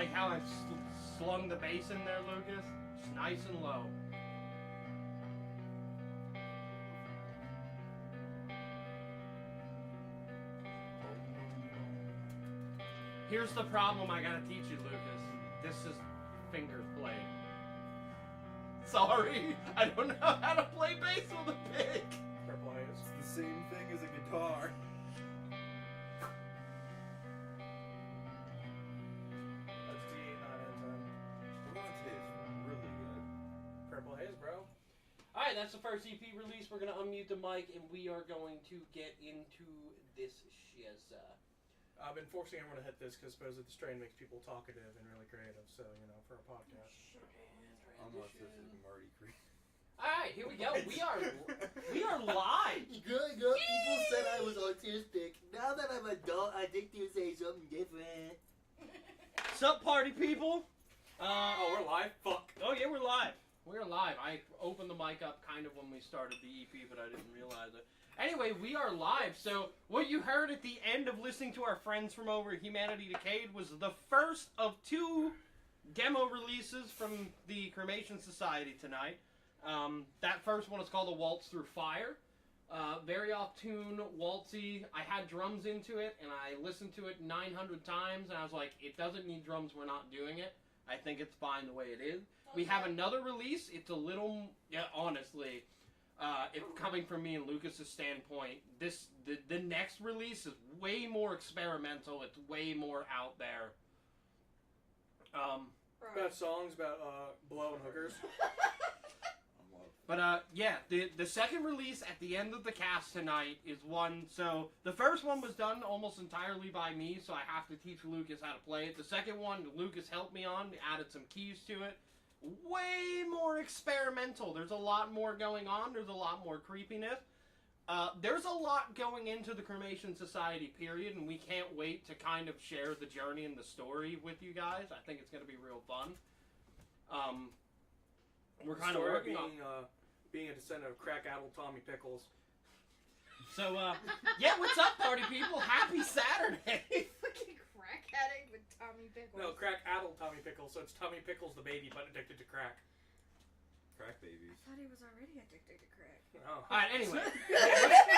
like how I slung the bass in there, Lucas? Just nice and low. Here's the problem I gotta teach you, Lucas. This is finger play. Sorry, I don't know how to play bass with a pick. It's the same thing as a guitar. That's D8, 9, and 10. The one tastes really good. Purple Haze, bro. Alright, that's the first EP release. We're gonna unmute the mic and we are going to get into this shiz. I've been forcing everyone to hit this because supposedly the strain makes people talkative and really creative. So, you know, for a podcast. Unless this is Marty Creek. Alright, here we go. We are live. Growing up, people said I was autistic. Now that I'm adult, I think they say something different. Sup, party people? Oh, we're live? Fuck. Oh yeah, we're live. We're live. I opened the mic up kind of when we started the EP, but I didn't realize it. Anyway, we are live. So what you heard at the end of listening to our friends from over Humanity Decayed was the first of 2 demo releases from the Cremation Society tonight. That first one is called A Waltz Through Fire. Very off-tune, waltzy. I had drums into it, and I listened to it 900 times, and I was like, it doesn't need drums, we're not doing it. I think it's fine the way it is. We have another release. It's a little, honestly, if coming from me and Lucas's standpoint, the next release is way more experimental. It's way more out there. About songs, about blowing hookers. But yeah, the second release at the end of the cast tonight is one. So the first one was done almost entirely by me, so I have to teach Lucas how to play it. The second one, Lucas helped me on, added some keys to it. Way more experimental. There's a lot more going on. There's a lot more creepiness. There's a lot going into the Cremation Society, period, and we can't wait to kind of share the journey and the story with you guys. I think it's going to be real fun. We're kind of working on being a descendant of crack-addled Tommy Pickles. So, yeah, what's up, party people? Happy Saturday! Fucking crack addict with Tommy Pickles. No, crack-addled Tommy Pickles, so it's Tommy Pickles the baby, but addicted to crack. Crack babies. I thought he was already addicted to crack. Oh. Alright, anyway.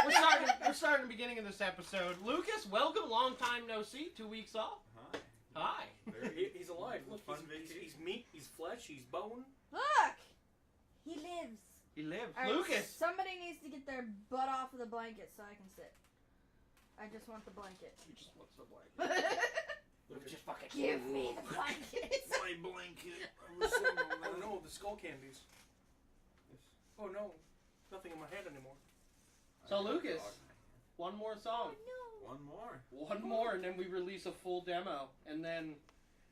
we're starting the beginning of this episode. Lucas, welcome. Long time no see. 2 weeks off. Hi. Hi. He's alive. Look, Fun he's vacation. meat, he's flesh, he's bone. Look! He lives. He lives. All right, Lucas! somebody needs to get their butt off of the blanket so I can sit. I just want the blanket. He just wants the blanket. Lucas, just fucking Give me the blanket. My blanket. Oh no, the skull candies. Oh no, nothing in my hand anymore. So, Lucas, one more song. No. One more. One more, and then we release a full demo. And then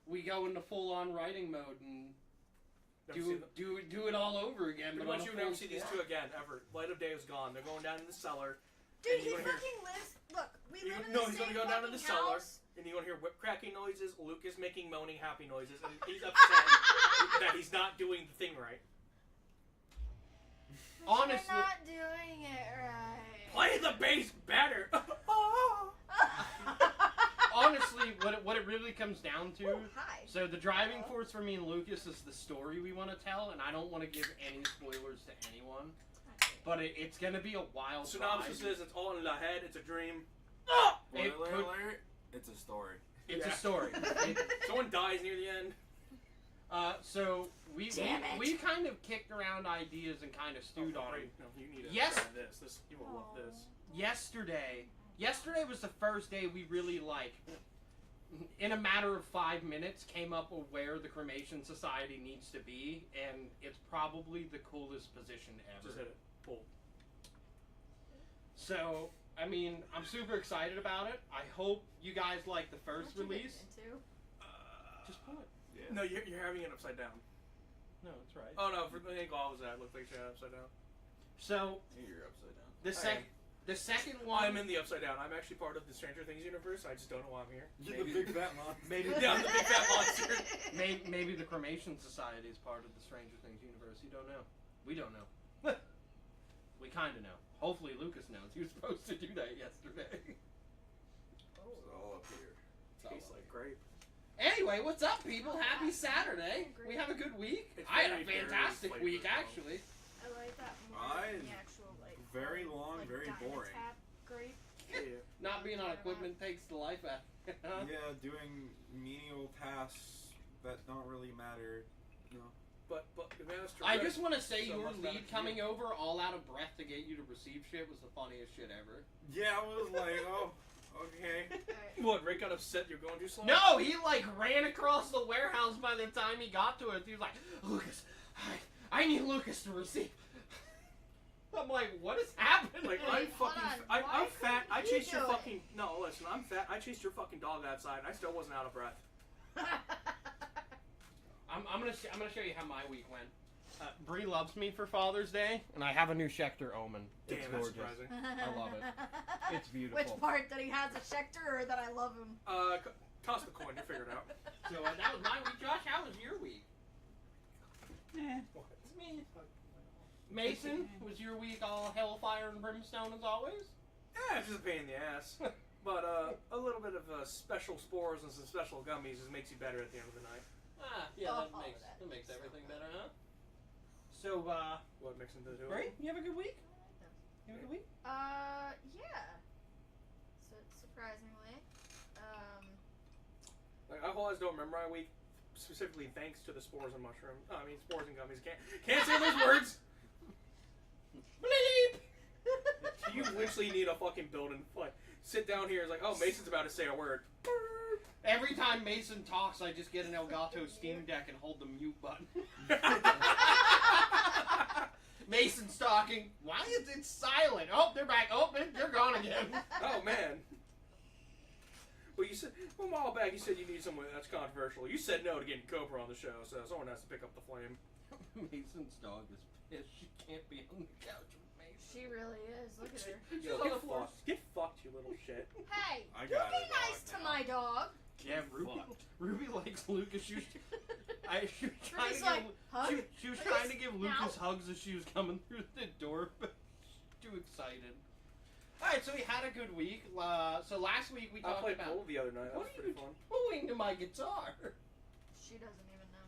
we go into full-on writing mode and do it all over again. Pretty But much you never see these two again, ever. Light of Day is gone. They're going down in the cellar. Dude, And he you wanna hear- fucking lives. Look, we You- live in no, the he's same gonna go down in the fucking cellar. house. And you're going to hear whip cracking noises, Lucas making moaning happy noises, and he's upset that he's not doing the thing right. Honestly, You're not doing it right. Play the bass better! honestly, what it really comes down to. Oh, hi. So the driving force for me and Lucas is the story we want to tell, and I don't want to give any spoilers to anyone. But it's gonna be a wild Synopsis ride. is it's all in the head, it's a dream. It Spoiler could- alert, it's a story. It's Yeah. a story. Someone dies near the end. So we Damn it. kind of kicked around ideas and kind of stewed on it. No, you need to Yes. try this. You will love this. Yesterday was the first day we really, like, in a matter of 5 minutes, came up with where the Cremation Society needs to be, and it's probably the coolest position ever. Just hit it. Pull. So, I mean, I'm super excited about it. I hope you guys like the first What you release. getting into? Just pull it. Yeah. No, you're having it upside down. No, that's right. Oh no, for the angle I was at, it looked like she had it upside down. So, You're upside down. the second one... I'm in the upside down. I'm actually part of the Stranger Things universe. I just don't know why I'm here. You're the big fat monster. Maybe, Yeah, I'm the big fat monster. maybe the Cremation Society is part of the Stranger Things universe. You don't know. We don't know. We kind of know. Hopefully Lucas knows. He was supposed to do that yesterday. It's all up here. It's all Tastes up like here. grape. Anyway, what's up, people? Happy Saturday. We have a good week. It's I had a very, very fantastic flavorful. week, actually. I like that more I- than the actual, like, very long, like very boring. Dynatap grape. Yeah. Not being on equipment takes the life out. Yeah, doing menial tasks that don't really matter. But Master I Rick- just want to say So your much better lead for coming over all out of breath to get you to receive shit was the funniest shit ever. Yeah, I was like, oh, okay. Alright. What, Rick got upset you're going too slow? No, he like ran across the warehouse by the time he got to it. He was like, Lucas, I need Lucas to receive. I'm like, what is happening? Like, Wait, I'm hold fucking. on. Why I'm fat. I couldn't you chased your do it? fucking. No, listen, I'm fat. I chased your fucking dog outside. And I still wasn't out of breath. I'm gonna show you how my week went. Bree loves me for Father's Day, and I have a new Schecter Omen. Damn, It's that's gorgeous. surprising. I love it. It's beautiful. Which part, that he has a Schecter or that I love him? Toss the coin. You figure it out. So that was my week. Josh, how was your week? What? Mason, was your week all hellfire and brimstone as always? Yeah, it's just a pain in the ass. But a little bit of special spores and some special gummies just makes you better at the end of the night. Yeah, Oh, that makes everything better, huh? So, What makes them do it? Bree, you have a good week? You have a good week? Yeah. So, surprisingly. Like, I always don't remember my week specifically thanks to the spores and mushroom. Spores and gummies. Can't say those words. Bleep! You literally need a fucking building. Like, sit down here. It's like, oh, Mason's about to say a word. Every time Mason talks, I just get an Elgato Steam Deck and hold the mute button. Mason's talking. Why is it silent? Oh, they're back. Oh, they're gone again. Oh man. Well, you said a while back you said you need someone that's controversial. You said no to getting Cobra on the show, so someone has to pick up the flame. Mason's dog is pissed. She can't be on the couch with Mason. She really is. Look at her. Yo, on get the floor. fucked. Get fucked, you little shit. Hey, I you got be a dog nice to now. my dog. Yeah, Ruby likes Lucas. She was trying Ruby's to like, give, hug? she was Please? trying to give Lucas Now? hugs as she was coming through the door, but she's too excited. Alright, so we had a good week. So last week we I talked played about pool the other night. That what was are you pretty fun. doing to my guitar. She doesn't even know.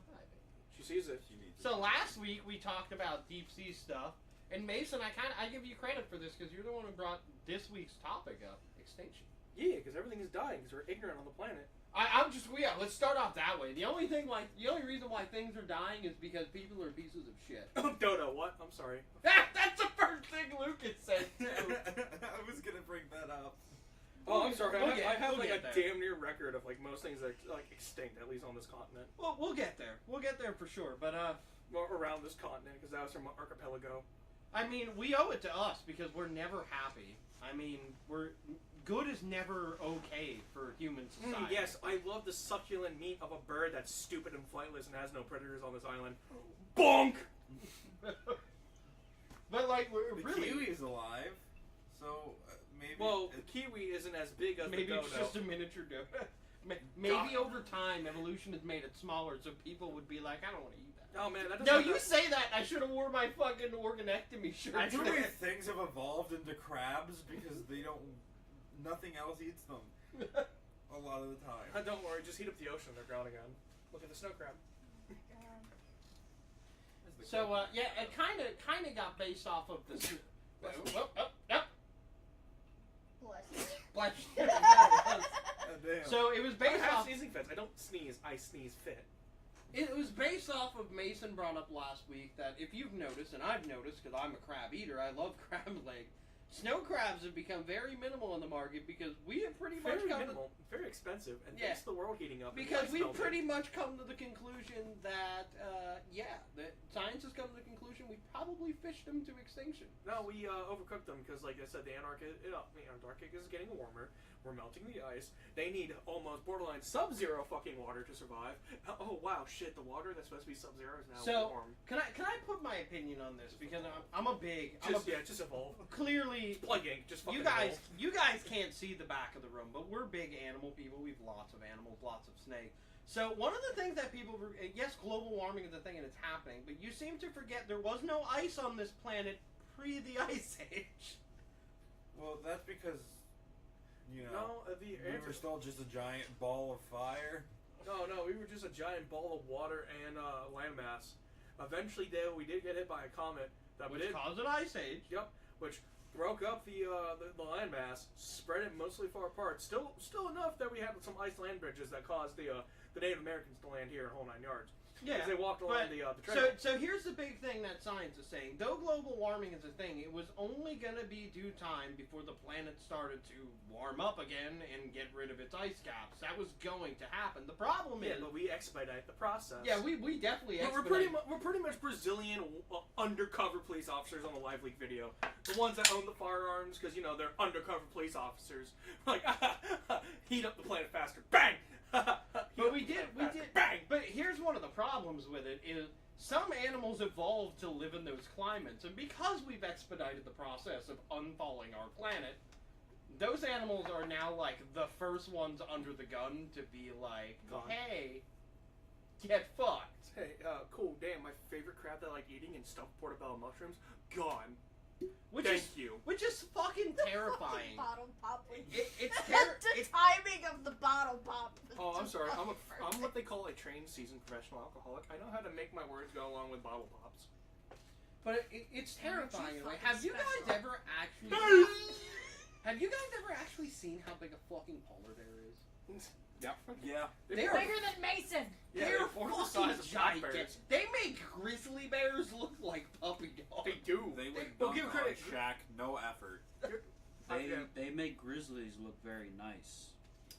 She sees it. She needs So last week we talked about deep sea stuff, and Mason, I give you credit for this because you're the one who brought this week's topic up: extinction. Yeah, because everything is dying because we're ignorant on the planet. Let's start off that way. The only reason why things are dying is because people are pieces of shit. Oh, Dodo, what? I'm sorry. That's the first thing Lucas said too. I was gonna bring that up. Oh, I'm sorry. We'll I have get like a there. damn near record of like most things that like extinct, at least on this continent. Well, we'll get there. We'll get there for sure. But Or around this continent, because that was from archipelago. I mean, we owe it to us because we're never happy. I mean, good is never okay for human society. Yes, I love the succulent meat of a bird that's stupid and flightless and has no predators on this island. Bonk! But like, we're The really kiwi is alive, so maybe. Well, the kiwi isn't as big as maybe the dodo. it's just a miniature dodo. Maybe over time, evolution has made it smaller, so people would be like, I don't want to eat that. Oh man, that doesn't. No, have you that- say that. I should have worn my fucking organectomy shirt. Too today. many things have evolved into crabs because nothing else eats them a lot of the time. Don't worry, just heat up the ocean. They're gone again. Look at the snow crab. So yeah, it kind of got based off of this. Bless you. Damn. So it was I based have off. sneezing fits. I don't sneeze. I sneeze fit. It was based off of Mason brought up last week that if you've noticed, and I've noticed because I'm a crab eater, I love crab leg. Snow crabs have become very minimal on the market because we have pretty much Very come to, minimal, very expensive, and Yeah. thanks to the world heating up. and because ice we've melting. pretty much come to the conclusion that that science has come to the conclusion we probably fished them to extinction. No, we overcooked them because, like I said, the Antarctic is getting warmer. We're melting the ice. They need almost borderline sub-zero fucking water to survive. Oh wow, shit! The water that's supposed to be sub-zero is now So warm. can I put my opinion on this because Just evolve. clearly. Plug in. Just fucking You guys can't see the back of the room, but we're big animal people. We've lots of animals, lots of snakes. So one of the things that people, yes, global warming is a thing and it's happening, but you seem to forget there was no ice on this planet pre the Ice Age. Well, that's because No, we were still just a giant ball of fire. No, we were just a giant ball of water and landmass. Eventually, Dale, we did get hit by a comet that Which caused an ice age. Yep, which broke up the landmass, spread it mostly far apart. Still enough that we had some ice land bridges that caused the Native Americans to land here in whole 9 yards. Yeah, because they walked along the trail. So here's the big thing that science is saying. Though global warming is a thing, it was only going to be due time before the planet started to warm up again and get rid of its ice caps. That was going to happen. The problem is... Yeah, but we expedite the process. Yeah, we definitely expedite. We're pretty much Brazilian undercover police officers on the Live Leak video. The ones that own the firearms, because, you know, they're undercover police officers. Like, heat up the planet faster. Bang! But we did. Bang! But here's one of the problems with it is some animals evolved to live in those climates, and because we've expedited the process of unfalling our planet, those animals are now like the first ones under the gun to be like, hey, get fucked. Hey, cool, damn, my favorite crab that I like eating and stuffed portobello mushrooms, gone. Which is fucking terrifying. Bottle pop. It's The timing of the bottle pop. Oh, I'm sorry. I'm what they call a trained, seasoned professional alcoholic. I know how to make my words go along with bottle pops. But it's terrifying. Like, have you guys ever actually seen how big a fucking polar bear is? Yeah. They're Bigger than Mason. Yeah, they're fourth the fucking size of black gigantic. bears. They make grizzly bears look like puppy dogs. They do. They would Well, dunk give on credit. Shaq, no effort. They make grizzlies look very nice.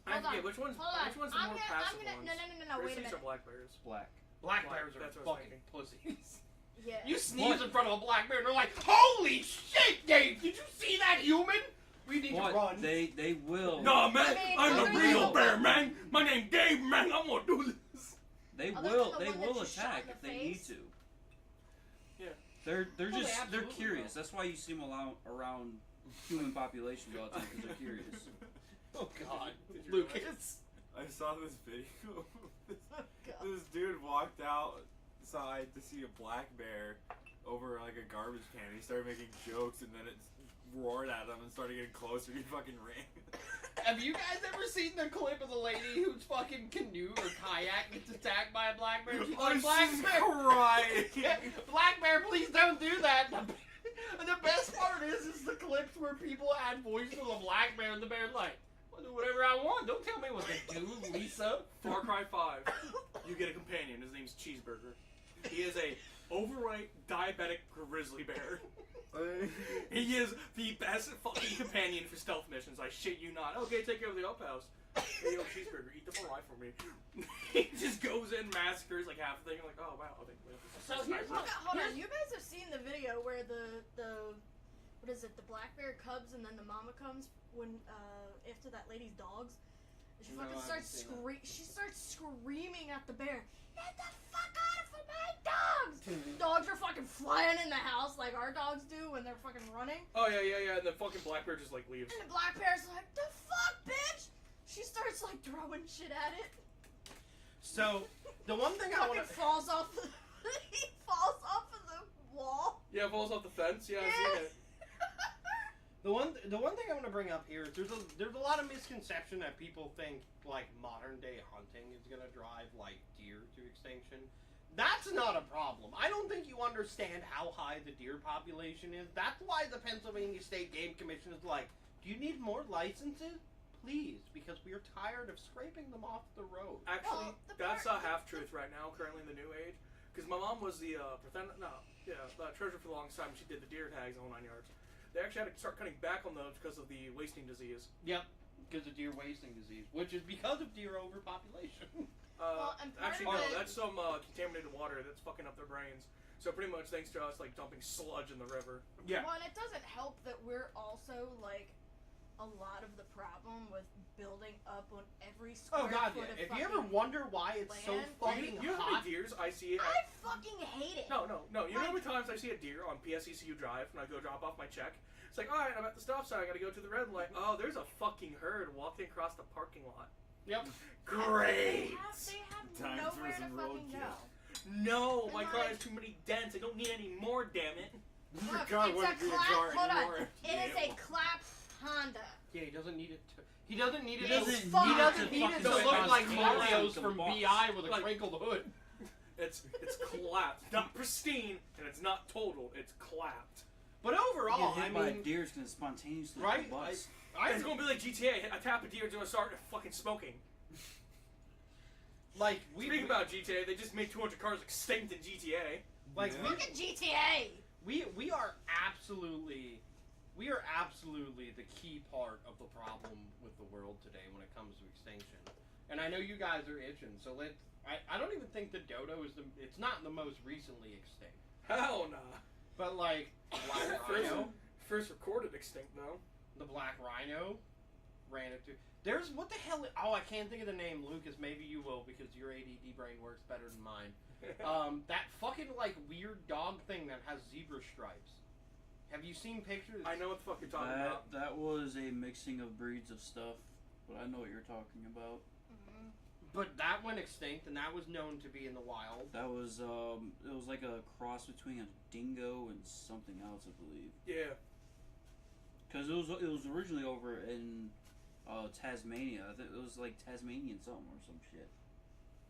Hold on. Yeah, which one's Hold on. the more passive ones? No, wait a Grizzlies minute. or black bears? Black. Black Black, bears are that's what I was fucking pussies. Yeah. You sneeze in front of a black bear and they're like, holy shit, Dave, did you see that human? We need to But run. they will. Nah, man, I mean, I'm other the than real the bear, one- man. My name Dave, man. I'm gonna do this. They Other will. than the They one that will you shot attack in if the they need face? to. Yeah. They're they they're absolutely curious. will. That's why you see them around human populations all the time because they're curious. Oh god, Did you Lucas. I saw this video. God. This dude walked outside to see a black bear over like a garbage can. He started making jokes, and then it roared at him and started getting closer. He fucking ran. Have you guys ever seen the clip of the lady whose fucking canoe or kayak gets attacked by a black bear? She's like, black bear, crying. black bear, please don't do that. And the best part is the clips where people add voice to the black bear, and the bear's like, I'll do whatever I want. Don't tell me what to do, Lisa. Far Cry 5. You get a companion. His name's Cheeseburger. He is a overweight diabetic grizzly bear. He is the best fucking companion for stealth missions. I shit you not. Okay, take care of the outpost. Hey, yo, Cheeseburger, eat the Mariah for me. He just goes in, massacres like half the thing. Like, oh wow, I think we have to. So here's Hold on. You guys have seen the video where the what is it? The black bear cubs and then the mama comes when after that lady's dogs. She No, fucking I haven't starts seen She starts screaming at the bear. Get the fuck out of my dogs! Dogs are fucking flying in the house like our dogs do when they're fucking running. Oh yeah. And the fucking black bear just like leaves. And the black bear's like, the fuck, bitch! She starts like throwing shit at it. So, the one thing I want Fucking to... falls off the he falls off of the wall. Yeah, falls off the fence. Yeah, I've seen it. The one thing I want to bring up here is there's a lot of misconception that people think like modern day hunting is gonna drive like deer to extinction. That's not a problem. I don't think you understand how high the deer population is. That's why the Pennsylvania State Game Commission is like, do you need more licenses? Please, because we are tired of scraping them off the road. Actually, Well, the that's part- a half truth right now. Currently in the new age, because my mom was the treasurer for the longest time. She did the deer tags on 9 yards. They actually had to start cutting back on those because of the wasting disease. Yep, because of deer wasting disease, which is because of deer overpopulation. Well, and part Actually, of no, it- that's some contaminated water that's fucking up their brains. So pretty much thanks to us like dumping sludge in the river. Yeah. Well, and it doesn't help that we're also like a lot of the problem with building up on every square Oh god, foot yeah. of If you ever fucking- wonder why it's so land. fucking You know how hot, many deers I see? I fucking hate it. No. You know how many times I see a deer on PSECU Drive when I go drop off my check? It's like, alright, I'm at the stop sign, I gotta go to the red light. Oh, there's a fucking herd walking across the parking lot. yep. Great! They have Time for nowhere to some fucking roadkill. go. No, my And car like- has too many dents. I don't need any more, damn it. Look, car it's wouldn't a be a clap. car Hold on. anymore. It is a clap Honda. Yeah, he doesn't need it to. He doesn't need it. He doesn't He need doesn't to need it to fucking look like sponsor Mario's the from boss. BI with a Like- crinkled hood. It's clapped, not pristine, and it's not total. It's clapped. But overall, Get I hit by a mean, deer is gonna spontaneously right? combust. It's gonna be like GTA. I tap a deer to start fucking smoking. Like Speaking about GTA, they just made 200 cars extinct in GTA. like Yeah. Look at GTA. we are absolutely the key part of the problem with the world today when it comes to extinction. And I know you guys are itching, so I don't even think the dodo is it's not the most recently extinct. Hell nah. But like black rhino, First recorded extinct though. the black rhino ran into. There's what the hell? Oh, I can't think of the name, Lucas. Maybe you will because your ADD brain works better than mine. That fucking like weird dog thing that has zebra stripes. Have you seen pictures? I know what the fuck you're talking about. That was a mixing of breeds of stuff, but I know what you're talking about. But that went extinct, and that was known to be in the wild. That was it was like a cross between a dingo and something else, I believe. Yeah. Because it was originally over in Tasmania. I think it was like Tasmanian something or some shit.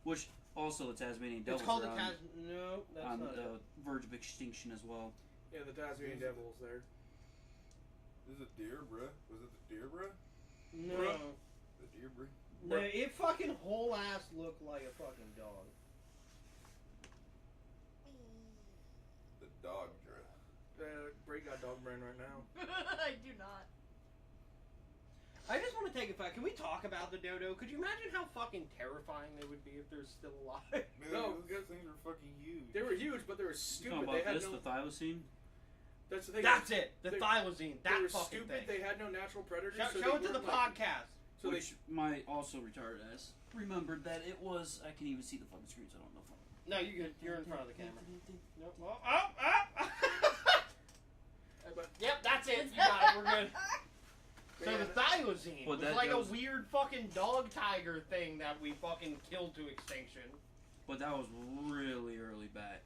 Which also the Tasmanian devils It's called are the on, No, that's on not it. the verge of extinction as well. Yeah, the Tasmanian Devil's there. This is a deer, bruh. Was it the deer, bruh? No. The deer, bruh? No, it fucking whole ass looked like a fucking dog. The dog, bruh. Bray got dog brain right now. I do not. I just want to take a fact. Can we talk about the dodo? Could you imagine how fucking terrifying they would be if they're still alive? Man, No, those things were fucking huge. They were huge, but they were You stupid. talking They about had this, no. the thylacine? That's the thing. That's it. The They- thylacine. They That were fucking stupid. thing. They had no natural predators. Show, so show they it to the weren't, like- podcast. So they. Which my also retarded ass remembered that it was. I can even see the fucking screen, so I don't know. No, you're in front of the camera. Nope. Oh, But Yep, that's it. You got it. We're good. So Yeah, the thylacine Well, was that like a was- weird fucking dog tiger thing that we fucking killed to extinction. But that was really early back.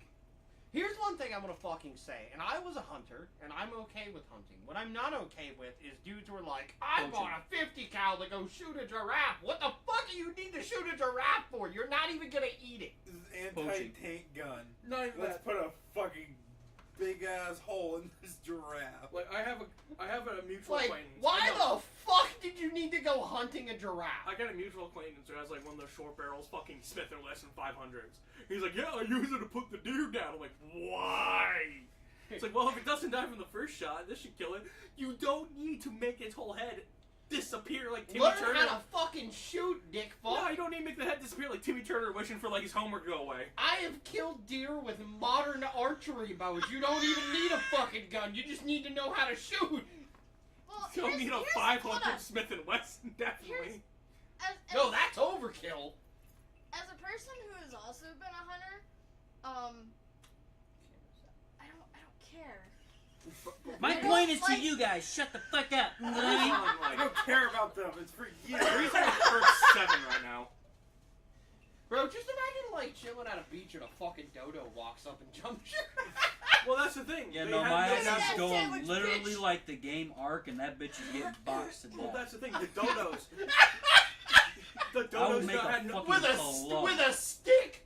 Here's one thing I want to fucking say, and I was a hunter, and I'm okay with hunting. What I'm not okay with is dudes who are like, I Poaching. bought a 50 cal to go shoot a giraffe. What the fuck do you need to shoot a giraffe for? You're not even gonna eat it. This is anti-tank gun. not even Let's that. put a fucking big ass hole in this giraffe. Like I have a mutual Like, acquaintance. why I know- the fuck did you need to go hunting a giraffe? I got a mutual acquaintance who has like one of those short barrels, fucking Smith & Wesson 500s. He's like, yeah, I use it to put the deer down. I'm like, why? It's like, well, if it doesn't die from the first shot, this should kill it. You don't need to make its whole head disappear like Timmy Learn Turner. how to fucking shoot, dick fuck. No, you don't need to make the head disappear like Timmy Turner wishing for like his homework to go away. I have killed deer with modern archery bows. You don't even need a fucking gun. You just need to know how to shoot. Well, You don't here's- need a here's- 500 hold on. Smith & Wesson, definitely. As No, that's overkill. as a person who has also been a hunter, I don't care. My I don't point is to like- you guys, shut the fuck up. I don't care about them. It's for you. Bree's on perk 7 right now. Bro, just imagine like chilling at a beach and a fucking dodo walks up and jumps you. Well, that's the thing. Yeah, They no, had my no ass is natural- Sandwich, going literally bitch. like the game arc, and that bitch is getting boxed to Well, death. that's the thing. The dodos. The I would dodos make a had no, fucking club. with a stick.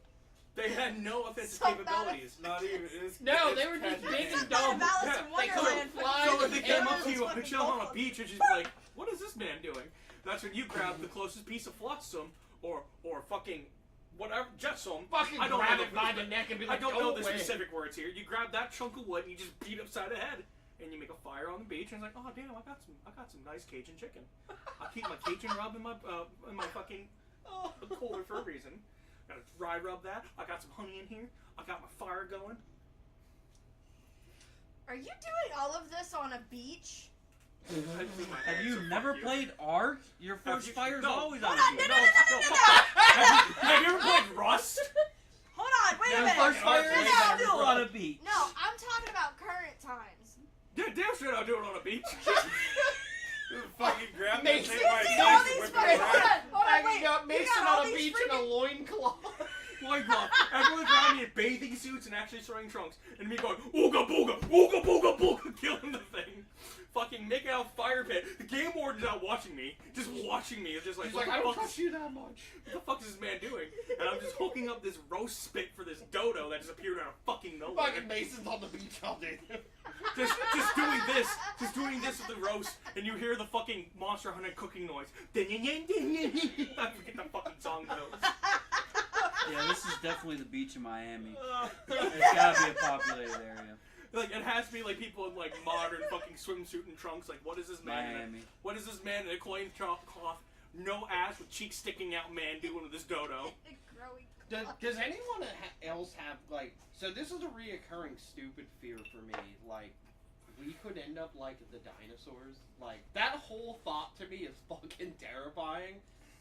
they had no offensive So bad. capabilities. Not even. It's, No, it's they were just catching big it. and dumb. Alice Yeah, in they couldn't Wonderland. fly. So if they came up to you Fucking and chilling on a buffalo. beach and just be like, what is this man doing? That's when you grab the closest piece of flotsam or fucking whatever, jetsam. Fucking I don't grab know it the- by the neck and be I like, don't go know the away. specific words here. You grab that chunk of wood and you just beat upside the head. And you make a fire on the beach, and it's like, oh damn, I got some nice Cajun chicken. I keep my Cajun rub in my fucking cooler for a reason. Got a dry rub that. I got some honey in here. I got my fire going. Are you doing all of this on a beach? Have you never played Ark? Your first you- fire's no. always Hold on on, you. no. Have you ever played Rust? Hold on, wait a Your minute. first fire No, is no. still on a beach. No, I'm talking about current times. Yeah, damn straight I'll do it on a beach. Fucking grab that Makes thing it by See the all face these and whip fucking. it around. Hold on, Hanging wait. up You Mason got all on a these beach in a freaking- loincloth. White glove. Everyone's around me in bathing suits and actually throwing trunks. And me going, ooga booga, ooga booga booga, killing the thing. Fucking making out fire pit. The game warden's not watching me. Just watching me. It's just like, He's what like, I the don't fuck trust you that much. What the fuck is this man doing? And I'm just hooking up this roast spit for this dodo that just appeared out of fucking nowhere. Fucking Mason's on the beach all day. Just doing this with the roast, and you hear the fucking Monster Hunter cooking noise. I forget the fucking song goes. Yeah, this is definitely the beach in Miami. It's gotta be a populated area. Like, it has to be like people in like modern fucking swimsuit and trunks. Like, what is this man? Miami. What is this man in a cloth, no ass with cheeks sticking out man doing with this dodo? Does anyone else have, like, so this is a reoccurring stupid fear for me, like, we could end up like the dinosaurs. Like, that whole thought to me is fucking terrifying.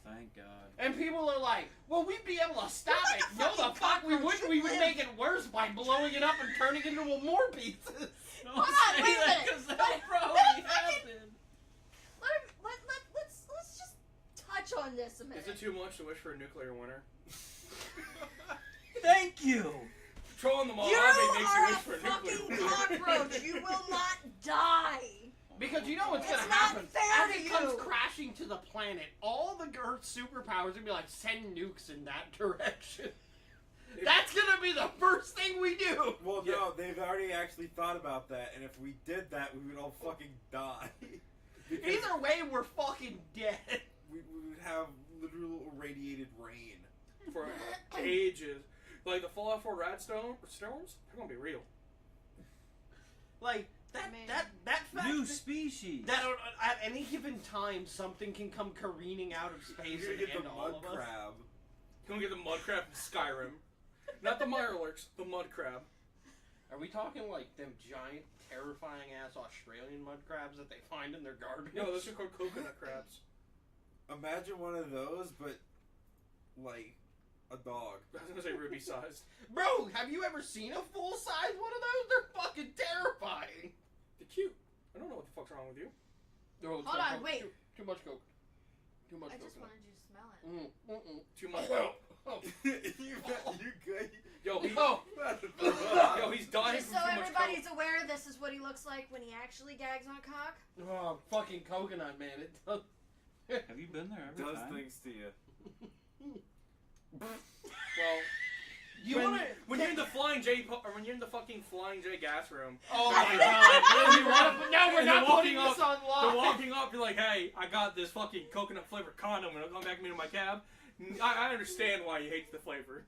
Thank God. And people are like, well, we'd be able to stop it. No, the fuck we wouldn't. We would make it worse by blowing it up and turning it into more pieces. Hold on, wait a minute. Because that'll probably happen. Let's just touch on this a minute. Is it too much to wish for a nuclear winter? Thank you. Trolling the You Mojave makes you are wish a for a fucking nuclear winter. cockroach. You will not die. Because you know what's It's gonna not happen. fair As to it comes you. crashing to the planet, all the Earth's superpowers are gonna be like, send nukes in that direction. That's gonna be the first thing we do. Well, Yeah. no, they've already actually thought about that, and if we did that, we would all fucking die. Because Either way, we're fucking dead. we would have literal irradiated rain. For ages. Like the Fallout 4 storms, they're gonna be real. Like that fact New that, species. that at any given time something can come careening out of space You're and gonna get end the all mud of us. crab. You're gonna get the mud crab from Skyrim. Not the Mirelurks, the mud crab. Are we talking like them giant, terrifying ass Australian mud crabs that they find in their garbage? No, those are called coconut crabs. Imagine one of those, but like a dog. I was gonna say ruby sized. Bro, have you ever seen a full size one of those? They're fucking terrifying. They're cute. I don't know what the fuck's wrong with you. No, Hold on, wait. Too much coke. Too much I coke. just wanted you to smell it. Too much. Oh. you good? Yo, Oh. he's dying Just from so too much everybody's aware, this is what he looks like when he actually gags on cock. Oh, fucking coconut, man. It does. Have you been there every Does time? things to you. Well, You when, wanna? when you're in the Flying J, or when you're in the fucking Flying J gas room, Oh my god! You wanna? No, we're And not they're putting walking this on they're live. walking up, you're like, hey, I got this fucking coconut flavored condom, and it'll come back to me in my cab. I understand why you hate the flavor.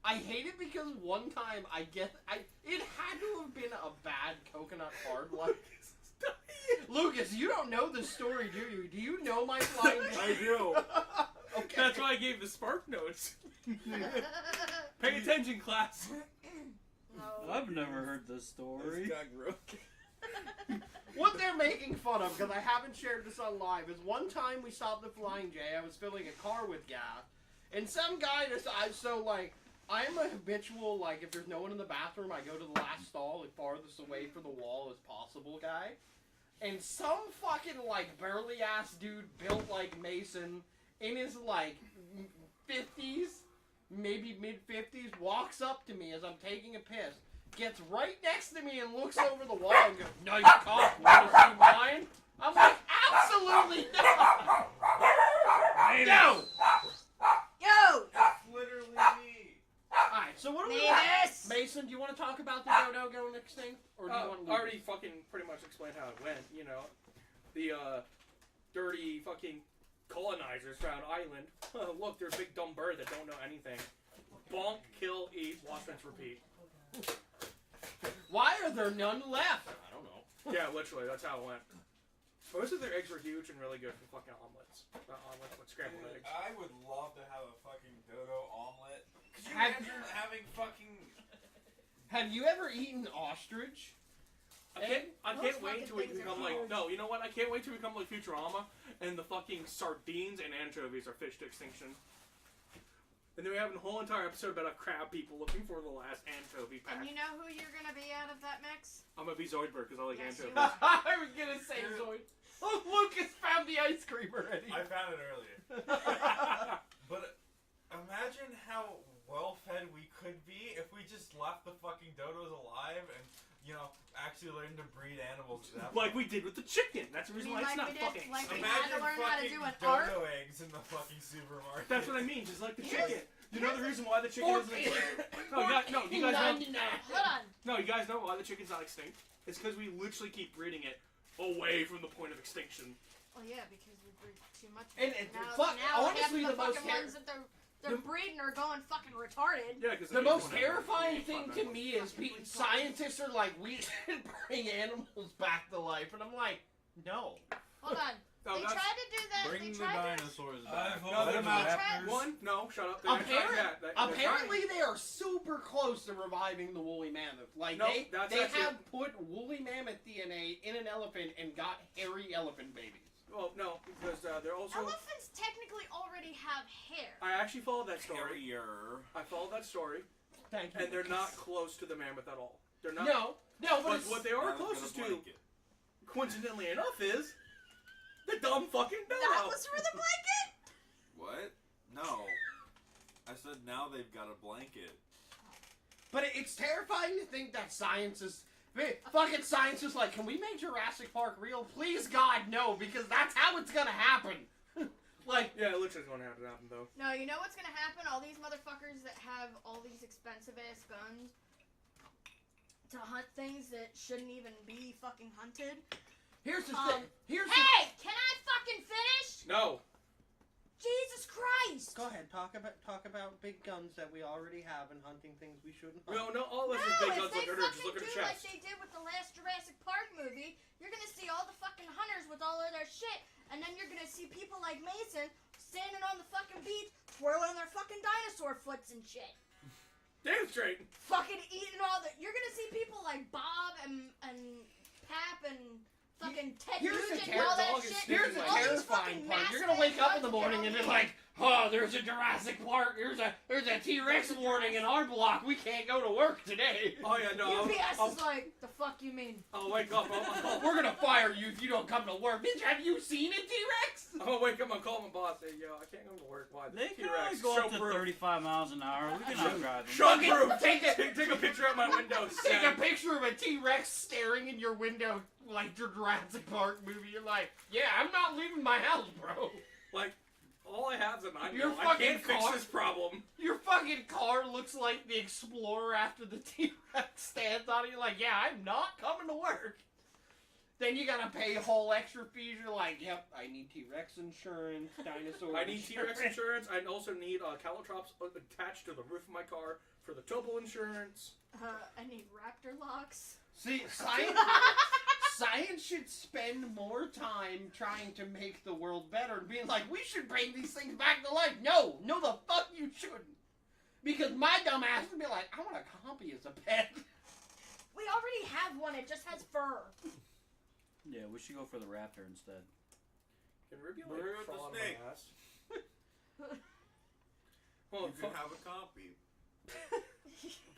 I hate it because one time it had to have been a bad coconut hard one. Lucas, you don't know the story, do you? Do you know my flying? I do. Okay. That's why I gave the spark notes. Pay attention, class. No. I've never heard this story. This got broke. What they're making fun of, because I haven't shared this on live, is one time we stopped the Flying J. I was filling a car with gas, and some guy decides, so like, I'm a habitual, like, if there's no one in the bathroom, I go to the last stall, like, farthest away from the wall as possible guy. And some fucking, like, burly-ass dude built like Mason, in his, like, 50s, maybe mid-50s, walks up to me as I'm taking a piss, gets right next to me and looks over the wall and goes, nice cock, wanna see mine? I'm like, absolutely not! No! Yo! That's literally me. Alright, so what do we Mavis! Mason, do you want to talk about the dodo going extinct? Or do you want to I already fucking pretty much explained how it went, you know. The, dirty fucking colonizers found island. Look, they're a big dumb bird that don't know anything. Bonk, kill, eat, wash, rinse, repeat. Why are there none left? I don't know. Yeah, literally, that's how it went. Most of their eggs were huge and really good for fucking omelets. Not omelets, but scrambled Dude, eggs. I would love to have a fucking dodo omelet. Could you Have- imagine having fucking... Have you ever eaten ostrich? I Those can't wait fucking till we things are become like, huge. no, you know what? I can't wait till we become like Futurama and the fucking sardines and anchovies are fished to extinction. And then we have a whole entire episode about crab people looking for the last anchovy pack. And you know who you're gonna be out of that mix? I'm gonna be Zoidberg because I like Yes, you anchovies. are. I was gonna say Zoid. Oh, Lucas found the ice cream already. I found it earlier. But imagine how well-fed we could be if we just left the fucking dodos alive and, you know, actually learned to breed animals to death. Like we did with the chicken. That's the reason why it's not fucking. Like we extinct. had to Imagine learn how to fucking do an dodo art. eggs in the fucking supermarket. That's what I mean. Just like the Here's- chicken. You know the reason why the chicken isn't extinct? No, you guys know. Hold on. No, you guys know why the chicken's not extinct? It's because we literally keep breeding it away from the point of extinction. Oh yeah, because we breed too much. And now, fuck, now honestly, half the the most fucking ones that they're breeding are going fucking retarded. Yeah, because The most terrifying thing to me is scientists are like, we should bring animals back to life, and I'm like, no. Hold on. No, They that's- tried to do that. Bring They the tried to. dinosaurs I back. vote No, for they're the not. Raptors. One, no, shut up. They're Apparently, they are super close to reviving the woolly mammoth. Like No, they that's actually- have put woolly mammoth DNA in an elephant and got hairy elephant babies. Well, no, because they're also. Elephants technically already have hair. I actually followed that story. Carrier. I followed that story, Thank you. and they're not close to the mammoth at all. They're not. No, but But it's, what they are Now they're closest gonna to, blanket. coincidentally enough, is the dumb fucking dodo. That was for the blanket. What? No. I said now they've got a blanket. but it's terrifying to think that science is. Fucking science is like, can we make Jurassic Park real? Please, God, no, because that's how it's gonna happen. Like, Yeah, it looks like it's going to have to happen though. No, you know what's gonna happen? All these motherfuckers that have all these expensive ass guns to hunt things that shouldn't even be fucking hunted. here's the thing. Here's Hey, can I fucking finish? No. Jesus Christ! Go ahead, talk about big guns that we already have and hunting things we shouldn't hunt. No, all No, this is big if guns they look at her. Just fucking look at do her like chest. they did with the last Jurassic Park movie, you're gonna see all the fucking hunters with all of their shit, and then you're gonna see people like Mason standing on the fucking beach, twirling their fucking dinosaur foots and shit. Damn straight. Fucking eating all the. You're gonna see people like Bob and Pap and fucking Ted Here's the Nugent and all that dog is shit. Here's the All these terrifying fucking part. You're massive gonna wake up in guns the morning and get it's on like, oh, there's a Jurassic Park. There's a T-Rex warning in our block. We can't go to work today. Oh yeah, no. UPS I'll, is like, the fuck you mean? I'll wake up. We're gonna fire you if you don't come to work. Bitch, have you seen a T-Rex? I'm gonna wake up and call my boss. Say, yo, I can't come to work. Why? They can T-Rex, always go up to show proof. 35 miles an hour. We can outdrive them. Show Fucking proof. take it. Take a picture out my window. Take a Send. picture of a T-Rex staring in your window like your Jurassic Park movie. You're like, yeah, I'm not leaving my house, bro. Like, all I have is a 9 Your I fucking can't fix car- this problem. Your fucking car looks like the Explorer after the T-Rex stands on it. You're like, yeah, I'm not coming to work. Then you gotta pay whole extra fees. You're like, yep, I need T-Rex insurance, dinosaur I need T-Rex insurance. I also need caltrops attached to the roof of my car for the topo insurance. I need raptor locks. See, science should spend more time trying to make the world better and being like, we should bring these things back to life. No, the fuck you shouldn't. Because my dumb ass would be like, I want a copy as a pet. We already have one. It just has fur. Yeah, we should go for the raptor instead. Can Ruby Bring like out the crawl out of snake. my ass? Well, You can have a copy.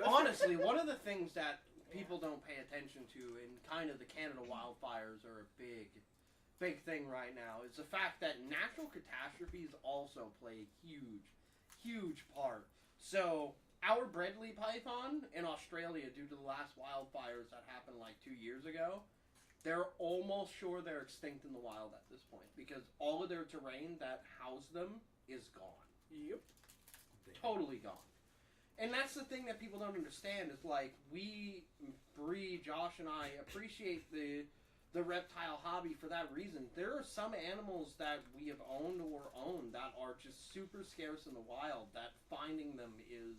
Honestly, one of the things that people don't pay attention to in kind of the Canada wildfires are a big thing right now is the fact that natural catastrophes also play a huge part. So, our Bredley python in Australia, due to the last wildfires that happened like 2 years ago, they're almost sure they're extinct in the wild at this point because all of their terrain that housed them is gone. Yep. Totally gone. And that's the thing that people don't understand is like Bree, Josh, and I appreciate the reptile hobby for that reason. There are some animals that we have owned or own that are just super scarce in the wild that finding them is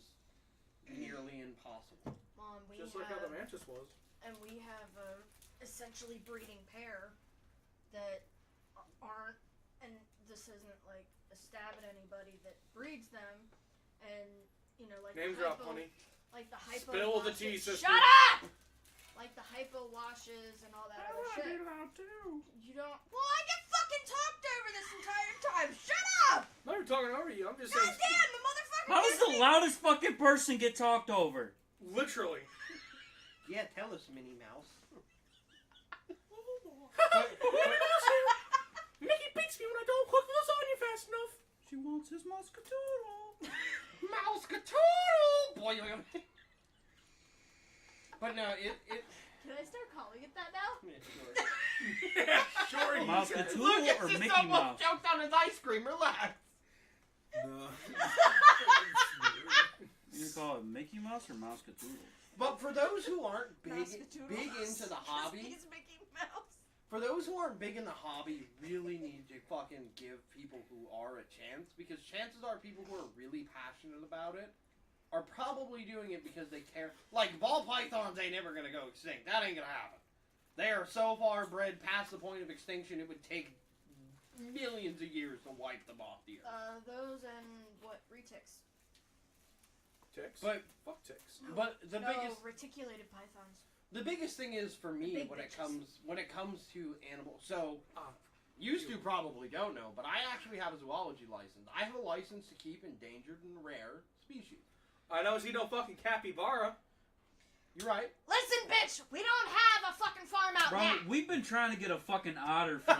nearly impossible. Mom, we Just have, like how the mantis was. and we have a essentially breeding pair that aren't, and this isn't like a stab at anybody that breeds them, and you know, like Name the drop, hypo, honey. like the hypo Spill the washes. tea, sister. Shut up! Like the hypo washes and all that other shit. You don't. Well, I get fucking talked over this entire time. Shut up! I'm not even talking over you. I'm just God saying. damn, the motherfucker. How does gets the me. loudest fucking person get talked over? Literally. Yeah, tell us, Minnie Mouse. Mickey beats me when I don't cook lasagna fast enough. She she wants his Moscatoodle. Mousecatoodle! Boy, but no, it. Can I start calling it that now? Yeah, sure. Sure, you Mouse can. Cthulhu Look, it's or just Mickey almost Mouse? choked on his ice cream. Relax. No. You call it Mickey Mouse or Moscatoodle? But for those who aren't big Mousecatoodle. into the hobby, He's Mickey Mouse. for those who aren't big in the hobby, you really need to fucking give people who are a chance, because chances are people who are really passionate about it are probably doing it because they care. Like, ball pythons ain't never gonna go extinct. That ain't gonna happen. They are so far bred past the point of extinction, it would take millions of years to wipe them off the earth. Those and what, retics. Ticks? But Fuck ticks. but the no, biggest reticulated pythons. the biggest thing is for The me big when it bitches. comes to animals. So Ah, used to probably don't know, but I actually have a zoology license. I have a license to keep endangered and rare species. I know he don't fucking capybara. You're right. Listen, bitch, we don't have a fucking farm out Bro, now. we've been trying to get a fucking otter for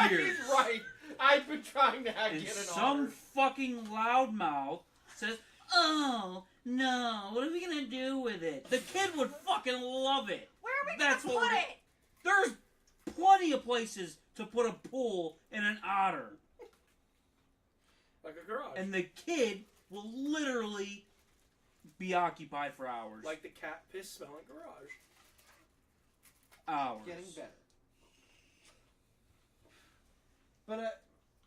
years. He's right. I've been trying to And get an some otter. fucking loudmouth says, "Oh, no, what are we gonna do with it?" The kid would fucking love it. Where are we That's gonna what put we- it? There's plenty of places to put a pool and an otter. Like a garage. And the kid will literally be occupied for hours. Like the cat piss smelling garage. hours. Getting better. But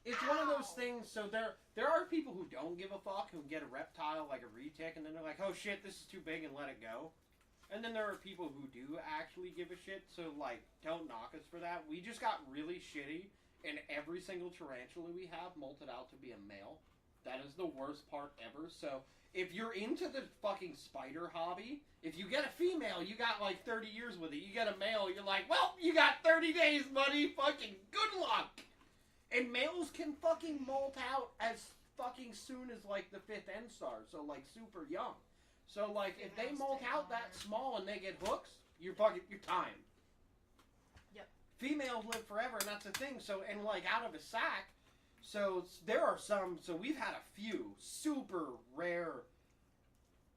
it's one of those things. So there are people who don't give a fuck, who get a reptile like a retic, and then they're like, "Oh shit, this is too big," and let it go. And then there are people who do actually give a shit. So like, don't knock us for that. We just got really shitty, and every single tarantula we have molted out to be a male. That is the worst part ever. So if you're into the fucking spider hobby, if you get a female, you got like 30 years with it. You get a male, you're like, well, you got 30 days, buddy. Fucking good luck. And males can fucking molt out as fucking soon as like the 5th end star, so like super young. So like if they Females molt take out that longer. small and they get hooks, you're time. Yep. Females live forever, and that's the thing. So and like out of a sack, so there are some. So we've had a few super rare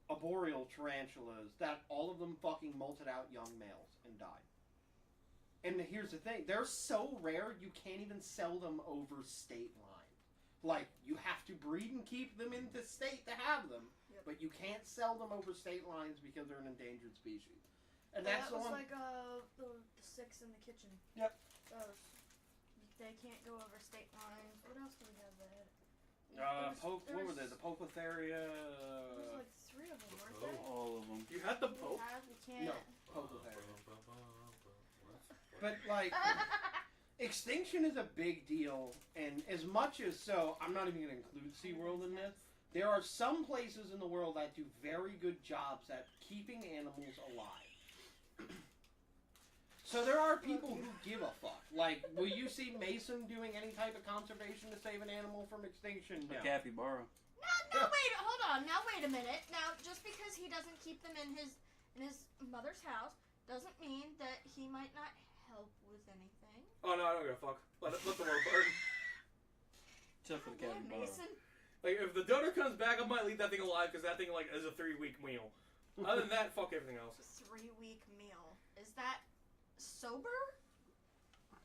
arboreal tarantulas that all of them fucking molted out young males and died. And here's the thing, they're so rare you can't even sell them over state lines. Like, you have to breed and keep them in the state to have them, Yep. but you can't sell them over state lines because they're an endangered species. And Yeah, that's that the was one. like the 6 in the kitchen. Yep. Those. They can't go over state lines. What else do we have that? What were they? The Popotheria. There was like 3 of them, weren't there? All of them. You had the We Pope? can't. No, Popotheria. But like, extinction is a big deal, and as much as so, I'm not even going to include SeaWorld in this. There are some places in the world that do very good jobs at keeping animals alive. So there are people who give a fuck. Like, will you see Mason doing any type of conservation to save an animal from extinction? A No. capybara. No, wait, hold on. Now, wait a minute. Now, just because he doesn't keep them in his mother's house doesn't mean that he might not help with anything. Oh no, I don't give a fuck. Let the world burn. Except for the Yeah, capybara. Mason. Like, if the donor comes back, I might leave that thing alive because that thing like is a 3-week meal. Other than that, fuck everything else. 3-week meal. Is that sober?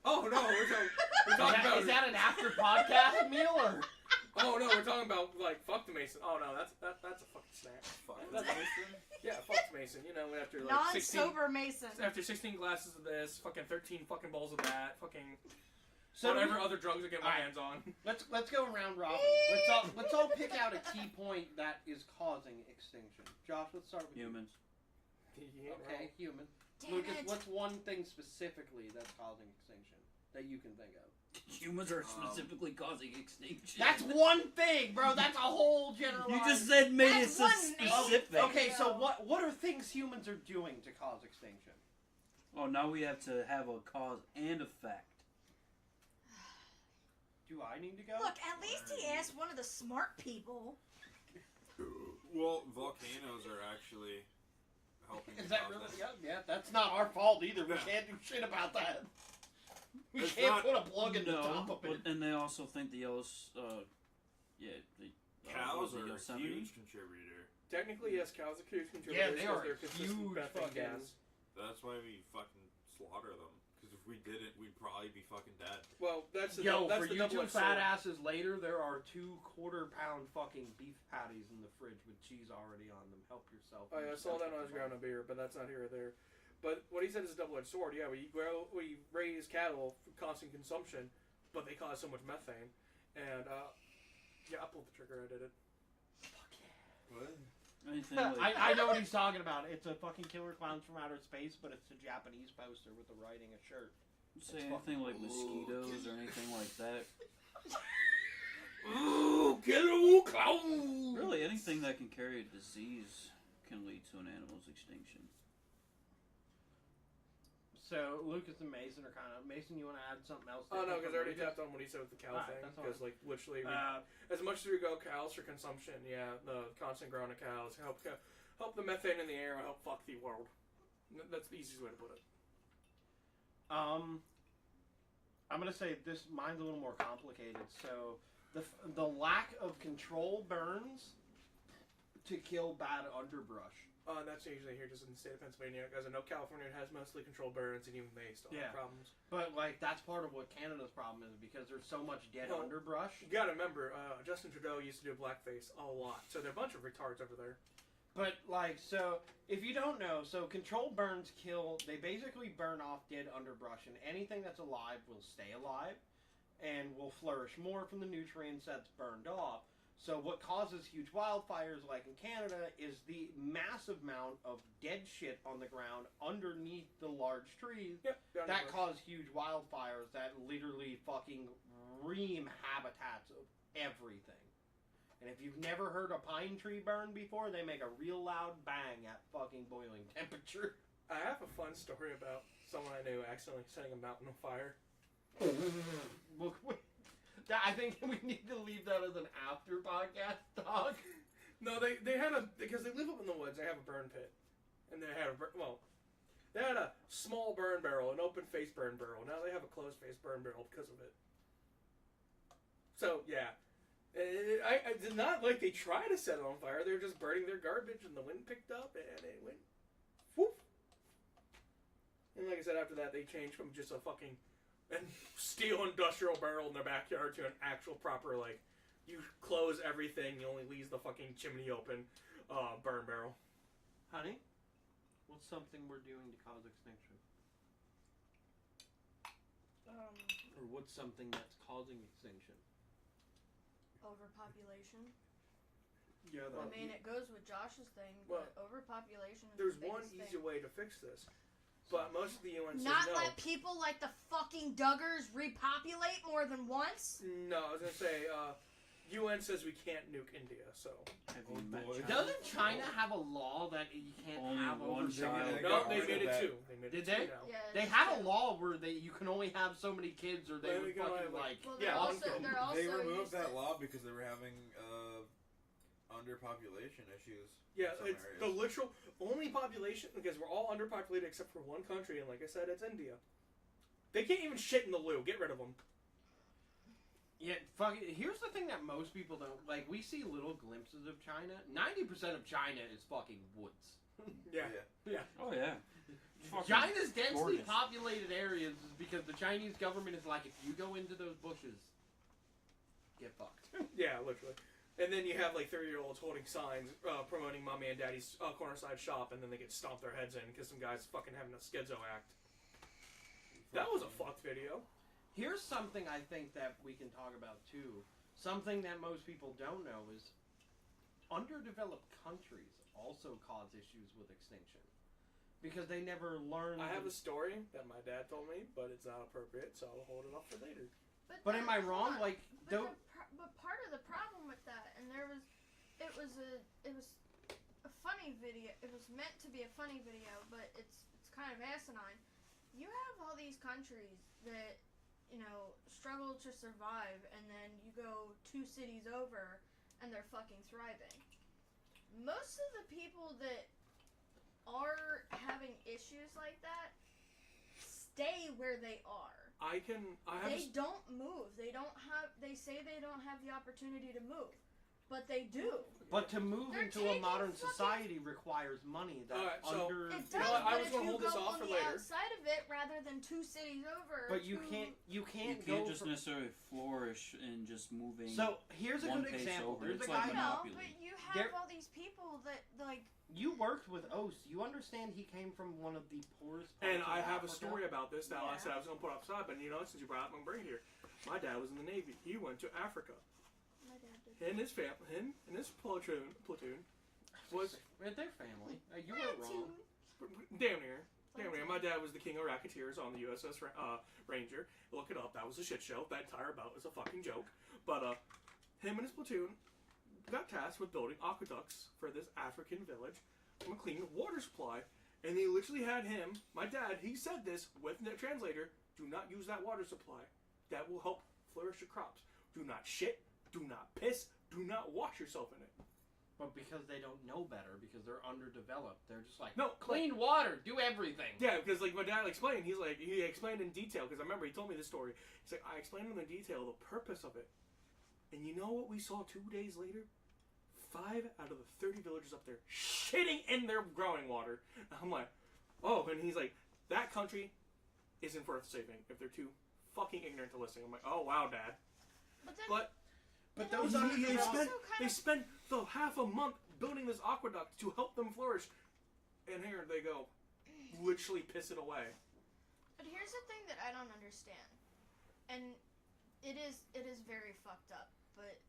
Oh no, we're talking about. Is that an after podcast meal or? Oh no, we're talking about like fuck the Mason. Oh no, that's a fucking snack. Fuck That's- Mason. Yeah, fuck the Mason. You know, after like 16, Non-sober Mason. after 16 glasses of this, fucking 13 fucking bowls of that, fucking So whatever other drugs I get my hands on. Let's go around robin. Let's all pick out a key point that is causing extinction. Josh, let's start with Humans. Yeah, Okay, human. Damn Lucas, it. what's one thing specifically that's causing extinction that you can think of? Humans are specifically causing extinction. That's one thing, bro. That's a whole generalized. You just said made it That's so one specific. Okay, so what are things humans are doing to cause extinction? Oh, now we have to have a cause and effect. Do I need to go? Look, at least he asked one of the smart people. Well, volcanoes are actually helping. Is that cause really? that. Yeah, that's not our fault either. We No. can't do shit about that. We It's can't not- put a plug in the top No, of it. and they also think the Yeah. Cows the are a Yosemite? huge contributor. Technically, yes, cows are huge contributors. Yeah, they are because they're consistent huge methane fucking- gas. That's why we fucking slaughter them. Because if we didn't, we'd probably be fucking dead. Well, that's the Yo, that's for the you two double-edged fat sword. asses later, there are 2 quarter-pound fucking beef patties in the fridge with cheese already on them. Help yourself. Oh, yeah, I saw that when I was grabbing a beer, but that's not here or there. But what he said is a double-edged sword. Yeah, we raise cattle for constant consumption, but they cause so much methane. And yeah, I pulled the trigger. I did it. What? Anything like I know what he's talking about. It's a fucking Killer Clowns from Outer Space, but it's a Japanese poster with the writing a shirt. say anything like mosquitoes or anything like that. Ooh, killer clown! Really, anything that can carry a disease can lead to an animal's extinction. So Lucas and Mason are kind of Mason. You want to add something else? Oh no, because I already Lucas? tapped on what he said with the cow Alright, thing. that's Because fine. like literally, Uh, as much as we go cows for consumption, yeah, the constant growing of cows help the methane in the air and help fuck the world. That's the easiest way to put it. I'm gonna say this. Mine's a little more complicated. So the lack of control burns to kill bad underbrush. That's usually here just in the state of Pennsylvania. Because I know California has mostly controlled burns, and even they still Yeah. have problems. But like that's part of what Canada's problem is because there's so much dead Well, underbrush. You gotta remember, Justin Trudeau used to do blackface a lot, so they're a bunch of retards over there. But like so, if you don't know, so controlled burns kill. They basically burn off dead underbrush, and anything that's alive will stay alive, and will flourish more from the nutrients that's burned off. So what causes huge wildfires, like in Canada, is the massive amount of dead shit on the ground underneath the large trees Yep. that cause huge wildfires that literally fucking ream habitats of everything. And if you've never heard a pine tree burn before, they make a real loud bang at fucking boiling temperature. I have a fun story about someone I knew accidentally setting a mountain on fire. I think we need to leave that as an after podcast, dog. No, they had because they live up in the woods. They have a burn pit, and they had they had a small burn barrel, an open face burn barrel. Now they have a closed face burn barrel because of it. So yeah, I did not like they tried to set it on fire. They were just burning their garbage, and the wind picked up, and it went whoop. And like I said, after that, they changed from just a fucking steel industrial barrel in their backyard to an actual proper, like, you close everything, you only leave the fucking chimney open, burn barrel. Honey, what's something we're doing to cause extinction? Or what's something that's causing extinction? Overpopulation. Yeah, I mean, it goes with Josh's thing, but overpopulation is there's the one biggest easy thing. way to fix this, but most of the UN says Not no. let people like the fucking Duggars repopulate more than once? No, I was gonna say, UN says we can't nuke India, so. Have Oh, you met boy. China? Doesn't China have a law that you can't Only have one over child. No, got they rid made of it that. two. They made Did it they? two now. Yeah, They it's had a true. law where you can only have so many kids, or they Well, would they can only fucking have, like. Well, Yeah, they're also They removed used that to- law because they were having underpopulation issues. Yeah, in some it's areas. the literal only population because we're all underpopulated except for one country, and like I said, it's India. They can't even shit in the loo. Get rid of them. Yeah, fuck it. Here's the thing that most people don't like. We see little glimpses of China. 90% of China is fucking woods. Yeah. Oh yeah. Fucking China's densely gorgeous. populated areas is because the Chinese government is like, if you go into those bushes, get fucked. Yeah, literally. And then you have like 30-year-olds holding signs promoting mommy and daddy's corner side shop, and then they get stomped their heads in because some guy's fucking having a schizo act. That was a fucked video. Here's something I think that we can talk about too. Something that most people don't know is underdeveloped countries also cause issues with extinction because they never learn. I have a story that my dad told me, but it's not appropriate, so I'll hold it off for later. But am I wrong? hold on. Like, But, don't. but part of the problem with that, and it was a funny video. It was meant to be a funny video, but it's kind of asinine. You have all these countries that, you know, struggle to survive, and then you go 2 cities over, and they're fucking thriving. Most of the people that are having issues like that stay where they are. I have. They don't move. They say they don't have the opportunity to move, but they do. But to move They're into a taking modern fucking- society requires money. That Alright, so- under. It does, You know what, I but was if gonna you hold go this off on for the later. outside of it rather than 2 cities over. But you to- can't. You You can't can't go. just necessarily flourish and just moving. So here's a one good pace example. over. There's It's a like guy. I Monopoly. know, but you have There- all these people that like. You worked with Ost. You understand he came from one of the poorest parts And of I have a Africa? story about this that I Yeah. said I was going to put upside, but since you brought up, I'm bringing it here. My dad was in the Navy. He went to Africa. My dad did. Him and his platoon was They're family. You were wrong. damn near. My dad was the king of racketeers on the USS Ranger. Look it up. That was a shit show. That entire bout was a fucking joke. But him and his platoon got tasked with building aqueducts for this African village and a clean water supply. And they literally had him, my dad, he said this with the translator, do not use that water supply. That will help flourish your crops. Do not shit, do not piss, do not wash yourself in it. But because they don't know better, because they're underdeveloped, they're just like, No, clean water, do everything. Yeah, because like my dad explained, he explained in detail, because I remember he told me this story. He's like, I explained in detail the purpose of it. And you know what we saw 2 days later? 5 out of the 30 villagers up there shitting in their growing water. And I'm like, oh, and he's like, that country isn't worth saving if they're too fucking ignorant to listen. I'm like, oh wow, Dad. But then. But But then those also are- they it's spent also kind they of- spent the half a month building this aqueduct to help them flourish, and here they go, literally piss it away. But here's the thing that I don't understand, and it is very fucked up. But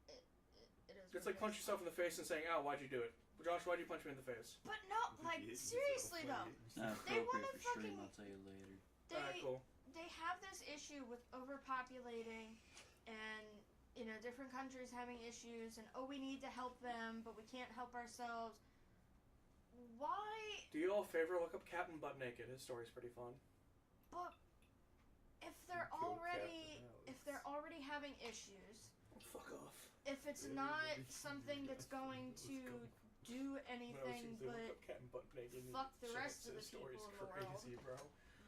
it is. It's what like it punch is. yourself in the face and saying, "Ow, why'd you do it?" Josh, why'd you punch me in the face? But no, like seriously though, It's not They appropriate wanna for stream. fucking- I'll tell you later. they Alright, cool. they have this issue with overpopulating, and different countries having issues, and we need to help them, but we can't help ourselves. Why? Do you all favor look up Captain Butt Naked? His story's pretty fun. But if they're already having issues, Fuck off. if it's not something that's going to do anything look but up Captain Butt Naked. and fuck the shit, rest of his the people story's in the world, crazy, bro.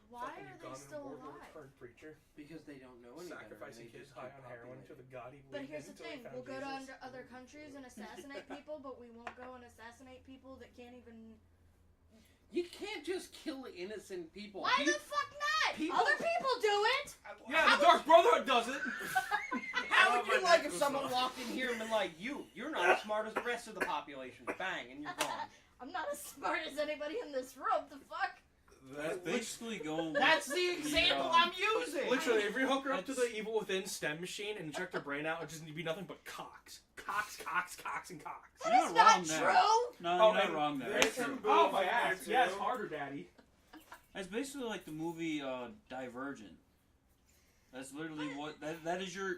why Fucking are they Ugandan still war lord alive? turned preacher, Because they don't know any better. sacrificing and they kids just high keep on heroin to populating. the god he But believed here's in the until he thing: found we'll go to Jesus. other countries and assassinate people, but we won't go and assassinate people that can't even. You can't just kill innocent people. Why the fuck not? people- Other people do it. Yeah, the Dark Brotherhood does it. How would My you like neck if was someone off. walked in here and been like, you're not as smart as the rest of the population. Bang, and you're gone. I'm not as smart as anybody in this room. The fuck? That's basically going. That's the example I'm using. Literally, if you hook her up to That's- the Evil Within STEM machine and check their brain out, it'd just be nothing but cocks. Cocks, cocks, cocks, and cocks. That You're is not not wrong there. true. No, Oh, you're not and wrong there. there's That's some true. boo- Oh, my in there, ass. Yes, too. harder, daddy. That's basically like the movie Divergent. That's literally what that is your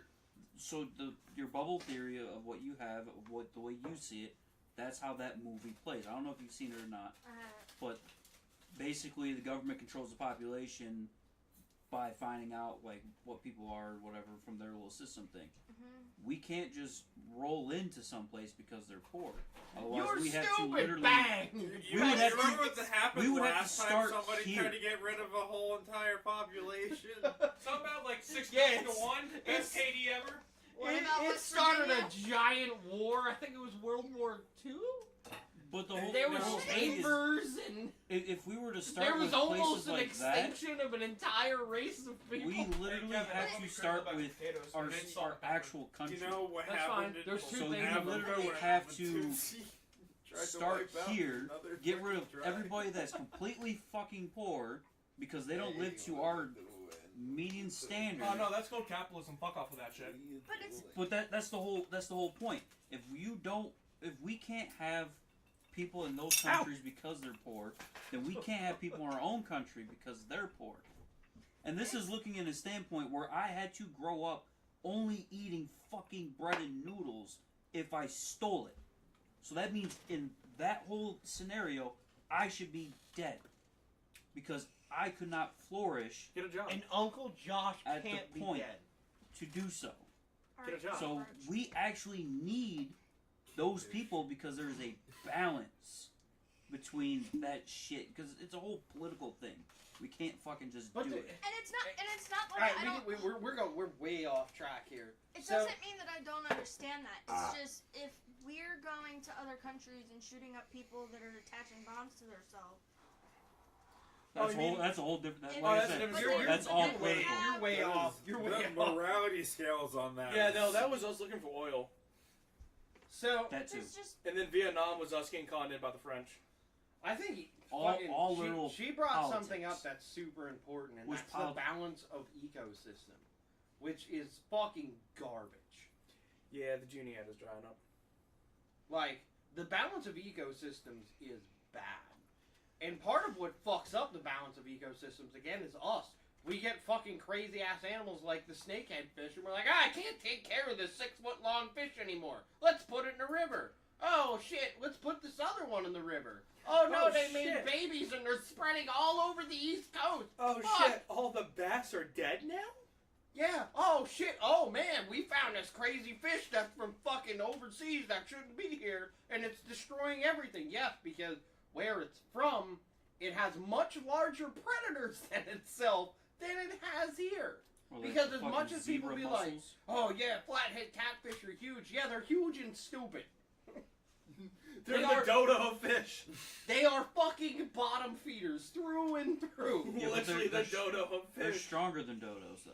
your bubble theory of what you have, of what the way you see it. That's how that movie plays. I don't know if you've seen it or not, but basically the government controls the population by finding out like what people are or whatever from their little system thing. We can't just roll into someplace because they're poor. Otherwise, You're we have stupid. to literally. Bang. You would have to- remember what happened we would have to last time start somebody here. tried to get rid of a whole entire population? Something about like 60 Yeah, to 1. it's- Best KD ever. What It, about it West started Virginia? a giant war. I think it was World War II. But the whole There the was whole thing is, sabers, and if we were to start there was with almost places an like that, extinction of an entire race of people. we literally have to start with our actual Do country. you know what That's happened? fine. There's two So things. you in literally America. have The to Tutsi tried to start wipe out here, another get rid of fucking tribe. everybody that's completely fucking poor because they don't live to our median standard. Oh no, that's called capitalism. Fuck off with that shit. But it's But that's the whole point. If we can't have people in those countries because they're poor, then we can't have people in our own country because they're poor. And this is looking in a standpoint where I had to grow up only eating fucking bread and noodles if I stole it. So that means in that whole scenario, I should be dead because I could not flourish Get a job. And Uncle Josh At the can't be point. dead. to do so. Get a job. So we actually need those people because there's a balance between that shit. Because it's a whole political thing. We can't fucking just But do the- it. And it's not All like I right, don't. we're way off track here. It So- doesn't mean that I don't understand that. It's just if we're going to other countries and shooting up people that are attaching bombs to themselves. Oh, you mean- That's a whole different. It- Like I that's a said, different But story. that's then- all but then we political. have- You're way off. You're way The off. morality scales on that. Yeah, no, that was us looking for oil. So That too. It's just And then Vietnam was us getting conned in by the French. I think All literal she brought politics. something up that's super important, and Which that's the politics? balance of ecosystem, which is fucking garbage. Yeah, the Juniata is drying up. Like, the balance of ecosystems is bad. And part of what fucks up the balance of ecosystems, again, is us. We get fucking crazy-ass animals like the snakehead fish, and we're like, I can't take care of this 6-foot-long fish anymore. Let's put it in a river. Oh, shit, let's put this other one in the river. Oh, no, Oh, they made shit. babies, and they're spreading all over the East Coast. Oh Fuck. shit! All the bass are dead now. Yeah. Oh, shit. Oh, man, we found this crazy fish that's from fucking overseas that shouldn't be here, and it's destroying everything. Yes, because where it's from, it has much larger predators than itself than it has here. Or like Because as fucking much as people zebra be like, mussels. oh, yeah, flathead catfish are huge. Yeah, they're huge and stupid. They're They the are- dodo fish. They are fucking bottom feeders through and through. Yeah, but Literally the they're- dodo They're fish. stronger than dodos, though.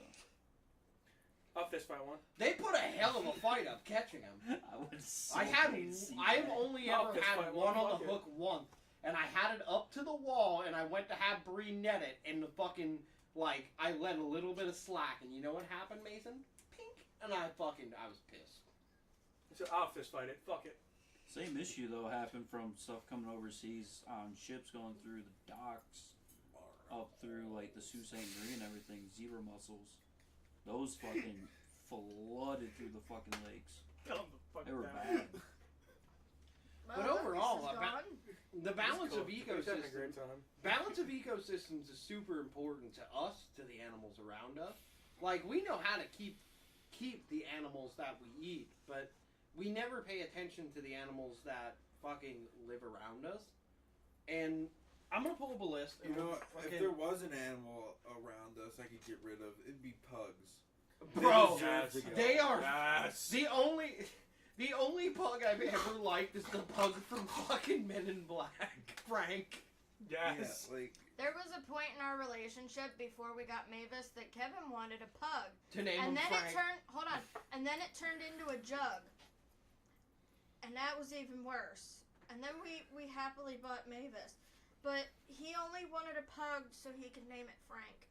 I'll fist fight one. They put a hell of a fight up catching them. I would so I've see that. only I'll ever fist had fight one one, on fuck the it. hook once, and I had it up to the wall, and I went to have Bree net it, and the fucking, like, I let a little bit of slack, and you know what happened, Mason? Pink, and I was pissed. So I'll fist fight it. Fuck it. Same issue though happened from stuff coming overseas on ships going through the docks, up through like the Sault Ste. Marie and everything. Zebra mussels, those fucking flooded through the fucking lakes. Calm the fuck They were down. bad. well, But that overall, piece is gone. The balance It's of cool. We're having a ecosystems, great time. balance of ecosystems is super important to us, to the animals around us. Like, we know how to keep the animals that we eat, but we never pay attention to the animals that fucking live around us. And I'm gonna pull up a list. You And know, we'll if fucking- there was an animal around us I could get rid of, it'd be pugs. Bro, deserve to go. they are Yes. the only pug I've ever liked is the pug from fucking Men in Black, Frank. Yes. Yeah, like There was a point in our relationship before we got Mavis that Kevin wanted a pug, To name and him then Frank. and then it turned into a jug, and that was even worse. And then we happily bought Mavis, but he only wanted a pug so he could name it Frank.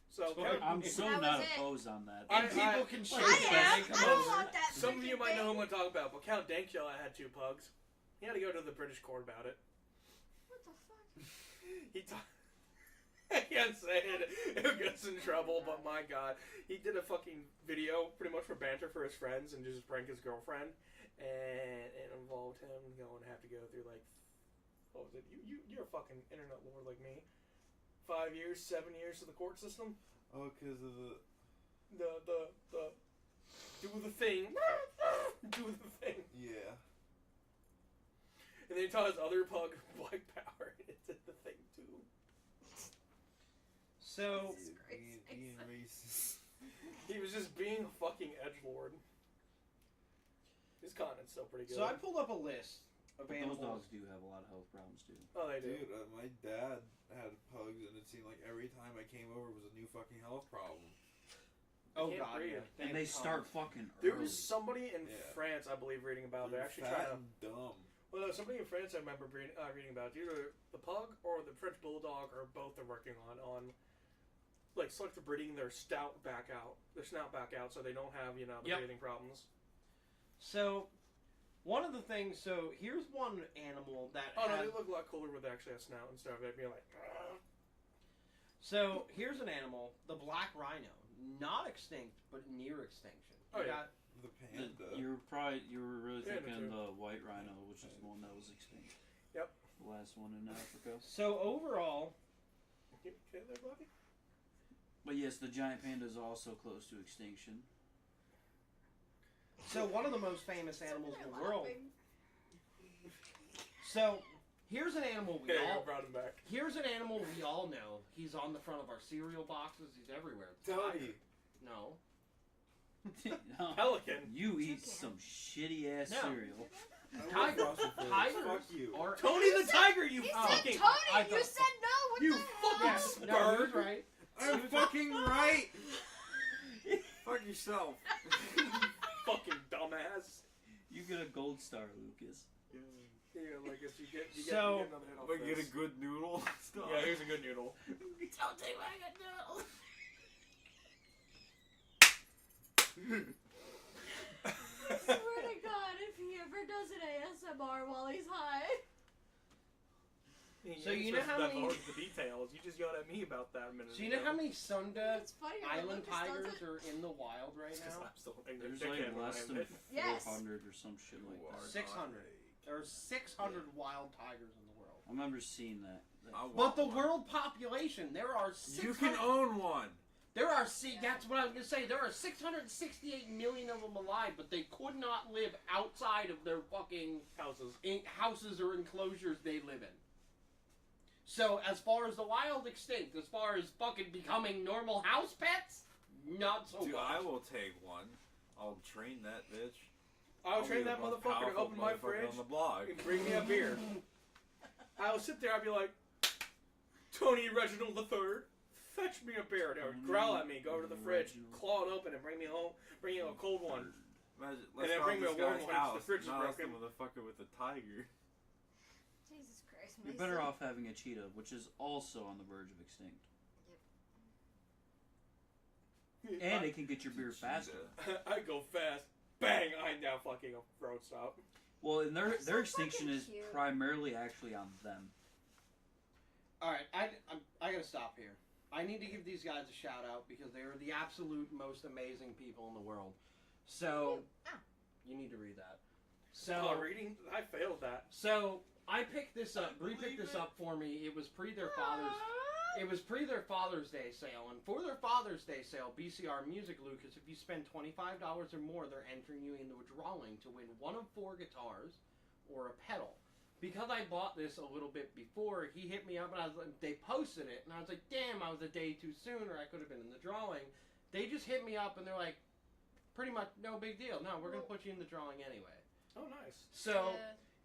So Well, I'm If so that was not it. opposed on that. And I- people can shake I it when am. they come I don't over. want that. some of you freaking might know who thing. I'm talking about, but Count Dankula had 2 pugs. He had to go to the British court about it. What the fuck? He I can't say it. It gets in trouble, but my god. He did a fucking video pretty much for banter for his friends and just prank his girlfriend. And it involved him going to have to go through like, what was it? You're a fucking internet lord like me. 5 years, 7 years of the court system. oh, because of the The do the thing. Do the thing. yeah. And then he taught his other pug Black Power. It did the thing too. So, Being racist. He was just being a fucking edgelord. His content's still pretty good. so I pulled up a list of But animals. those dogs do have a lot of health problems too. Oh, they do. Dude, my dad had pugs, and it seemed like every time I came over was a new fucking health problem. Oh can't god, breathe. yeah. And they start fucking There early. was somebody in Yeah. France, I believe, reading about. They're actually fat trying to. and dumb. Well, no, somebody in France I remember reading about. Either the pug or the French bulldog, or both, are working on like selective breeding their snout back out, so they don't have the Yep. breathing problems. So, one of the things. So here's one animal that. Oh no, has, they look a lot cooler with actually a snout instead of it being like. So here's an animal, the black rhino, not extinct but near extinction. Oh, You yeah. got- The panda. You were really Panda thinking too. the white rhino, which is the one that was extinct. Yep. The last one in Africa. So overall, You okay there, Bobby? But yes, the giant panda is also close to extinction. so one of the most famous animals in the world. Laughing. So Here's an animal we Okay, I all. brought him back. Here's an animal we all know. He's on the front of our cereal boxes. He's everywhere. Tony. No. No. Pelican. You eat Toucan. some shitty ass No. cereal. Tiger, Tigers. tigers Fuck you. are. Tony the Tiger, you He fucking... said I Tony. You thought- said no. What You the fucking hell? s- No, he was Bird. right. I'm fucking right. Fuck yourself. fucking dumbass. You get a gold star, Lucas. Yeah, like if you get, you So- get another hit off But get a this. good noodle. Stop. Yeah, here's a good noodle. Don't take my noodle. I swear to God, if he ever does an ASMR while he's high. So you know how many- the details? You just yelled at me about that a minute So you know ago. how many Sunda It's funny when island Lucas does tigers it. are in the wild right Because now? I'm still a There's dickhead like when less I am than it. Yes. 400 or some shit like that. 600. There are 600 wild tigers in the world. I remember seeing that. I want But the one. world population, there are 600. You can own one. There are that's what I was gonna say. There are 668 million of them alive, but they could not live outside of their fucking Houses. houses or enclosures they live in. So as far as the wild extinct, as far as fucking becoming normal house pets, not so Dude, much. I will take one. I'll train that bitch. I'll be train the that most motherfucker to powerful open my motherfucker fridge on the block. and bring me a beer. I'll sit there, I'll be like, Tony Reginald III, fetch me a beer. And they would growl at me, go to the fridge, claw it open, and bring me home, bring you a cold one. Imagine, And then bring me a this warm guy's one 'cause house. the fridge is Not us, the broken. motherfucker with the tiger. Jesus Christ, You're Mason. better off having a cheetah, which is also on the verge of extinct. And it can get your beer faster. I go fast. Bang! I'm down fucking a road stop. Well, and They're their so extinction fucking is cute. primarily actually on them. All right, I gotta stop here. I need to give these guys a shout out because they are the absolute most amazing people in the world. So you need to read that. So Reading? I failed that. So I picked this up. Bree picked this up for me. It was pre their father's. It was pre their Father's Day sale, and for their Father's Day sale, BCR Music, Lucas, if you spend $25 or more, they're entering you into a drawing to win one of 4 guitars or a pedal. Because I bought this a little bit before, he hit me up and they posted it, and I was like, damn, I was a day too soon, or I could have been in the drawing. They just hit me up and they're like, pretty much no big deal. No, we're gonna put you in the drawing anyway. Oh, nice. So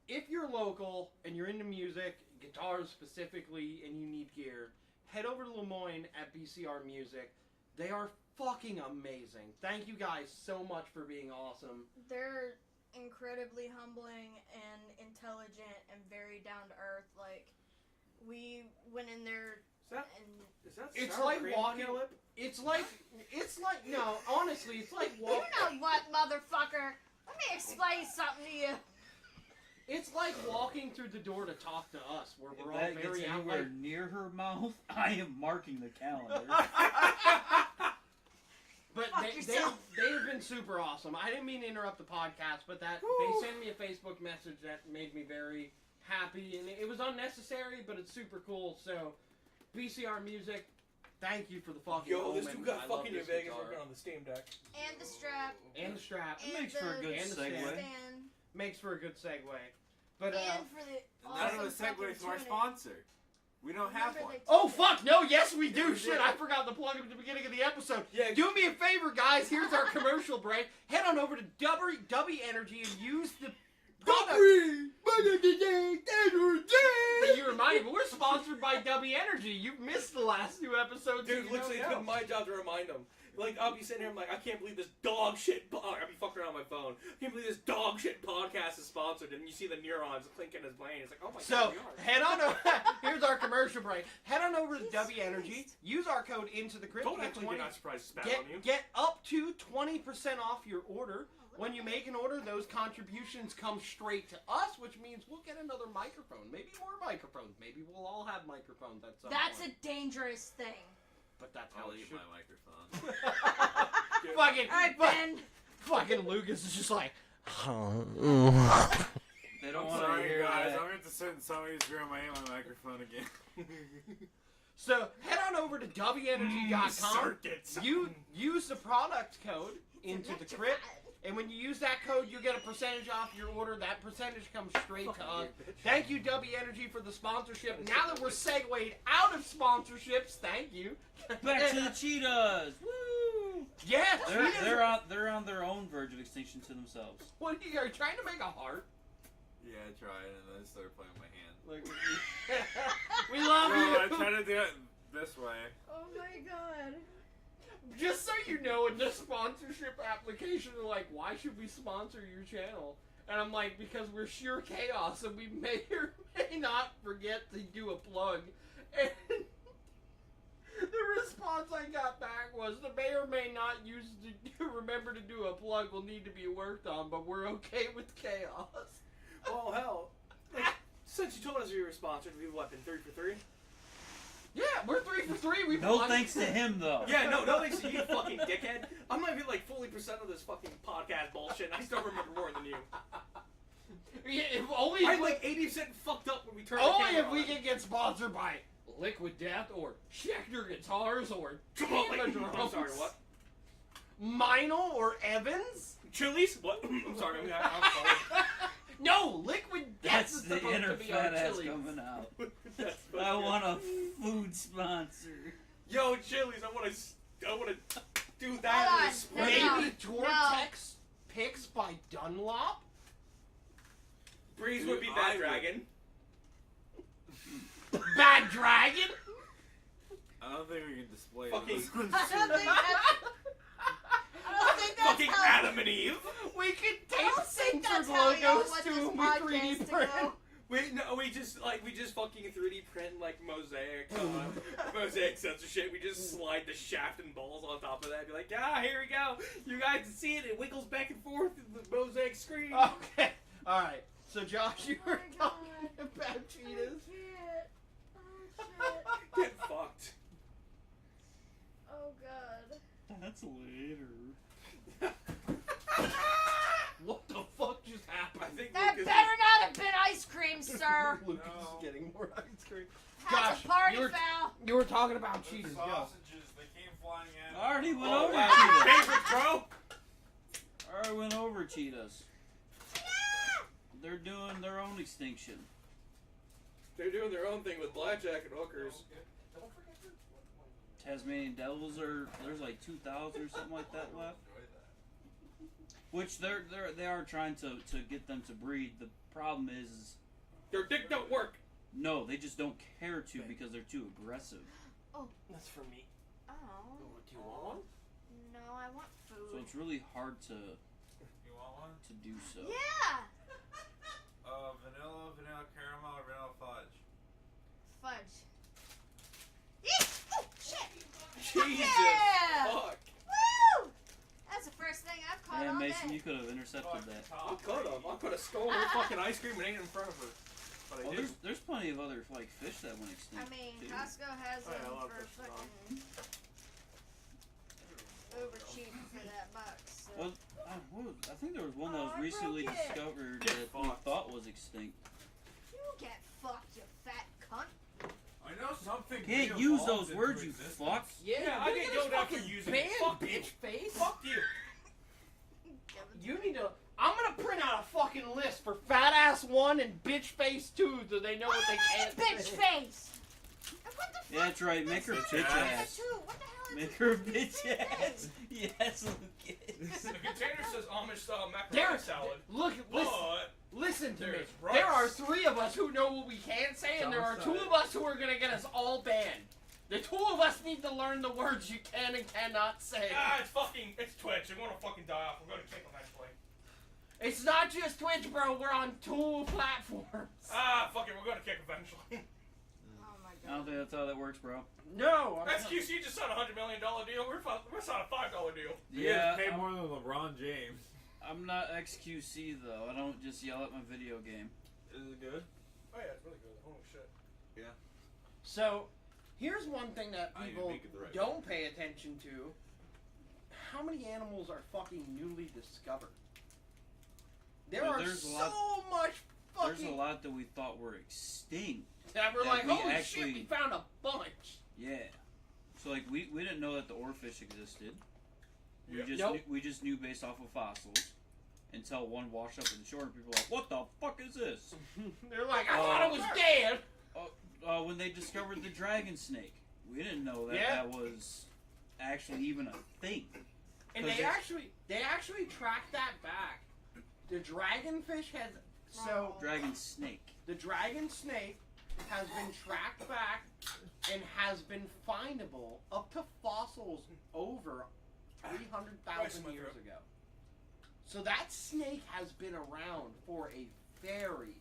if you're local and you're into music, guitars specifically, and you need gear, head over to Lemoyne at BCR Music. They are fucking amazing. Thank you guys so much for being awesome. They're incredibly humbling and intelligent and very down to earth. Like, we went in there Is that and It's sour like cream walking- on your lip? It's like no, honestly, it's like you know what, motherfucker? Let me explain something to you. it's like walking through the door to talk to us, where If we're all that gets very out anywhere like. near her mouth, I am marking the calendar. But Fuck they yourself. have been super awesome. I didn't mean to interrupt the podcast, but they sent me a Facebook message that made me very happy, and it was unnecessary, but it's super cool. So, BCR Music, thank you for the fucking Yo, this omen. dude got I love fucking New this Vegas guitar. working on the Steam Deck. And the strap. And the strap And makes for a good and the segue. stand. makes for a good segue. But And for the And that's awesome a segue fucking to our tuning. sponsor. We don't have Remember one. they oh told fuck no, yes we do. Yeah, we Shit, do. I forgot to plug it at the beginning of the episode. Yeah, Do me a favor, guys. Here's our commercial break. Head on over to W Energy and use the product. You reminded me, we're sponsored by W Energy. You've missed the last 2 episodes. so Dude, you literally, don't it's know. been my job to remind him. Like, I'll be sitting here, I'm like, I can't believe this dog shit. I'll be fucking around my phone. I can't believe this dog shit podcast is sponsored. And you see the neurons clink in his brain. It's like, oh my So, god, we are. head on over. Here's our commercial break. Head on over to Jesus W Energy. Christ. Use our code into the crypt. Don't to get actually 20 be not surprised to spat on you. Get up to 20% off your order. When you make an order, those contributions come straight to us, which means we'll get another microphone. Maybe more microphones. Maybe we'll all have microphones at some That's point. a dangerous thing. But that's how I'll it eat should. my microphone. fucking, Alright, Ben. fucking Lucas is just like, They don't I'm want to sorry, hear guys. that. I'm going to have to sit in somebody's room. I ate my microphone again. so head on over to WEnergy.com. Circuits. You use the product code into the crypt. And when you use that code, you get a percentage off your order. That percentage comes straight to us. Fucking bitch. Thank you, W Energy, for the sponsorship. Now that we're segued out of sponsorships, thank you. Back to the cheetahs. Woo! Yeah, They're on their own verge of extinction to themselves. What are you trying to make a heart? Yeah, I tried, and then I started playing with my hand. Look at me. We love No, I you. tried to do it this way. Oh my god. Just so you know, in this sponsorship application, they're like, why should we sponsor your channel? And I'm like, because we're sheer chaos, and we may or may not forget to do a plug. And the response I got back was, the may or may not remember to do a plug will need to be worked on, but we're okay with chaos. Oh hell! Like, since you told us you were sponsored, we've what, been 3 for 3? Yeah, we're 3 for 3. We No won. thanks to him though. Yeah, no thanks to you, fucking dickhead. I'm not even like fully percent of this fucking podcast bullshit, and I still remember more than you. Yeah, if only I'm like 80% fucked up when we turn the only camera if we on. can get sponsored by Liquid Death or Schecter Guitars or Like, Tama Drums. I'm sorry, what? Meinl or Evans? Chili's? What? I'm sorry, I'm sorry. No, Liquid Death That's is the supposed inner to be our fat ass Chili's. coming out. That's I want a food sponsor. Yo, Chili's, I wanna do that Hold in on, the spring. Maybe No. Tortex picks by Dunlop? Breeze would be Bad Dragon. Bad Dragon? I don't think we can display Fucking- this. I don't think that's Fucking how. Adam and Eve. We could I tape don't think censored that's how y'all logos want to this them with 3D podcast to print. go. We just fucking 3D print like mosaic, mosaic censorship. We just slide the shaft and balls on top of that. Be like, here we go. You guys can see it. It wiggles back and forth in the mosaic screen. Okay, alright. So Josh, you Oh were my talking about cheetahs. Oh shit. Get fucked. Oh god. That's later. What the fuck just happened? I think That Lucas better not have been ice cream, sir. Lucas No. is getting more ice cream. That's Josh, a party you were- foul. You were talking about The cheetahs, go. sausages, they came flying in. I already went Oh, over wow. cheetahs. Favorite, bro. I already went over cheetahs. They're doing their own extinction. They're doing their own thing with blackjack and hookers. Tasmanian devils there's like 2,000 or something like that left. Which they are trying to get them to breed. The problem is Their dick don't work. no, they just don't care to because they're too aggressive. That's for me. Oh. Do you want one? No, I want So food. it's really hard to You want one? do so. Yeah. Vanilla caramel, or vanilla fudge? Fudge. Eek! Oh, shit. Jesus Yeah. fuck. Woo! That's the first thing I've caught Yeah, all Mason, day. you could have intercepted that. I could have stolen her fucking ice cream and ate it in front of her. But I Well, didn't. there's plenty of other like fish that went I extinct. mean, too. Costco has Oh, yeah, them I love for fish sauce. fucking over cheap for that box. So. Well, I think there was one that was Oh, I recently broke it. discovered Get that we fucked. thought was extinct. You get fucked, you fat cunt. I know something. Can't we use evolved those into words, you existence. fuck. Yeah, I look get at this yelled at for fucking using it. band, Fuck you. bitch face. Fuck you. You need to. I'm gonna print out a fucking list for Fat Ass 1 and Bitch Face 2 so they know what they can't Bitch say. face. And what the fuck? Yeah, that's right. Make her That's bitch not ass. tattoo. What the hell is Make it? her It's the bitch same ass. thing. Yes, Lucas. The container says Amish style macaroni Derek, salad. look, listen, But listen to me. there's rice. There are 3 of us who know what we can say, and there are 2 of us who are gonna get us all banned. The 2 of us need to learn the words you can and cannot say. it's Twitch. I'm gonna fucking die off. We're gonna kick eventually. It's not just Twitch, bro. We're on 2 platforms. Fuck it. We're gonna kick eventually. Oh my I don't god. think that's how that works, bro. No. I'm XQC just signed a $100 million deal. We're signing a $5 deal. You Yeah, guys pay more than LeBron James. I'm not XQC though. I don't just yell at my video game. Is it good? Oh yeah, it's really good. Holy shit. So, here's one thing that I need to people make it the right don't pay attention to. How many animals are fucking newly discovered? There Yeah, are there's a so lot- much There's a fucking... lot that we thought were extinct. that we're that like, we holy actually- shit, we found a bunch. Yeah. So like we didn't know that the oarfish existed. We just knew based off of fossils until one washed up in the shore and people were like, what the fuck is this? They're like, I thought it was dead. When they discovered the dragon snake, we didn't know that that was actually even a thing. And they actually tracked that back. The dragonfish has dragon snake. The dragon snake has been tracked back and has been findable up to fossils over 300,000 years ago. So that snake has been around for a very,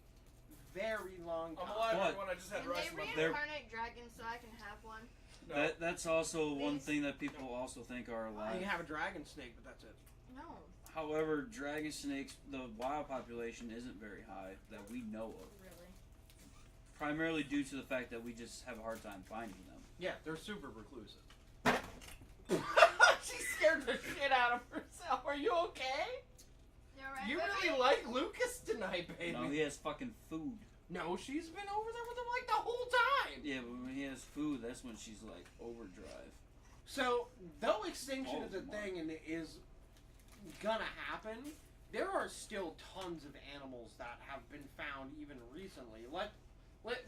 very long time. I'm alive, everyone. I just had Can rice they in my reincarnate dragons so I can have one? No. That's also one thing that people also think are alive. You can have a dragon snake, but that's it. No. However, dragon snakes, the wild population isn't very high that we know of. Really? Primarily due to the fact that we just have a hard time finding them. Yeah, they're super reclusive. She scared the shit out of herself. Are you okay? You alright, You baby? really like Lucas tonight, baby. No, he has fucking food. No, she's been over there with him like the whole time. Yeah, but when he has food, that's when she's like overdrive. So, though extinction is a Oh, thing and it is gonna happen, there are still tons of animals that have been found even recently.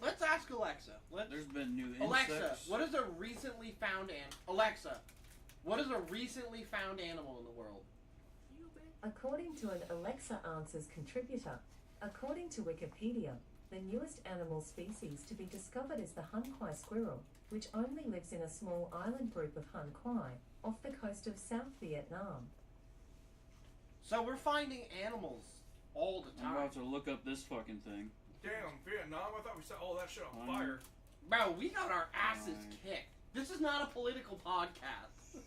Let's ask Alexa. There's been new insects. Alexa, what is a recently found Alexa, what is a recently found animal in the world? According to an Alexa Answers contributor, according to Wikipedia, the newest animal species to be discovered is the Hunquai squirrel, which only lives in a small island group of Hunquai off the coast of South Vietnam. So we're finding animals all the I'm time. about to look up this fucking thing. Damn, Vietnam! I thought we set all that shit on fire. Bro, we got our asses Fine. kicked. This is not a political podcast.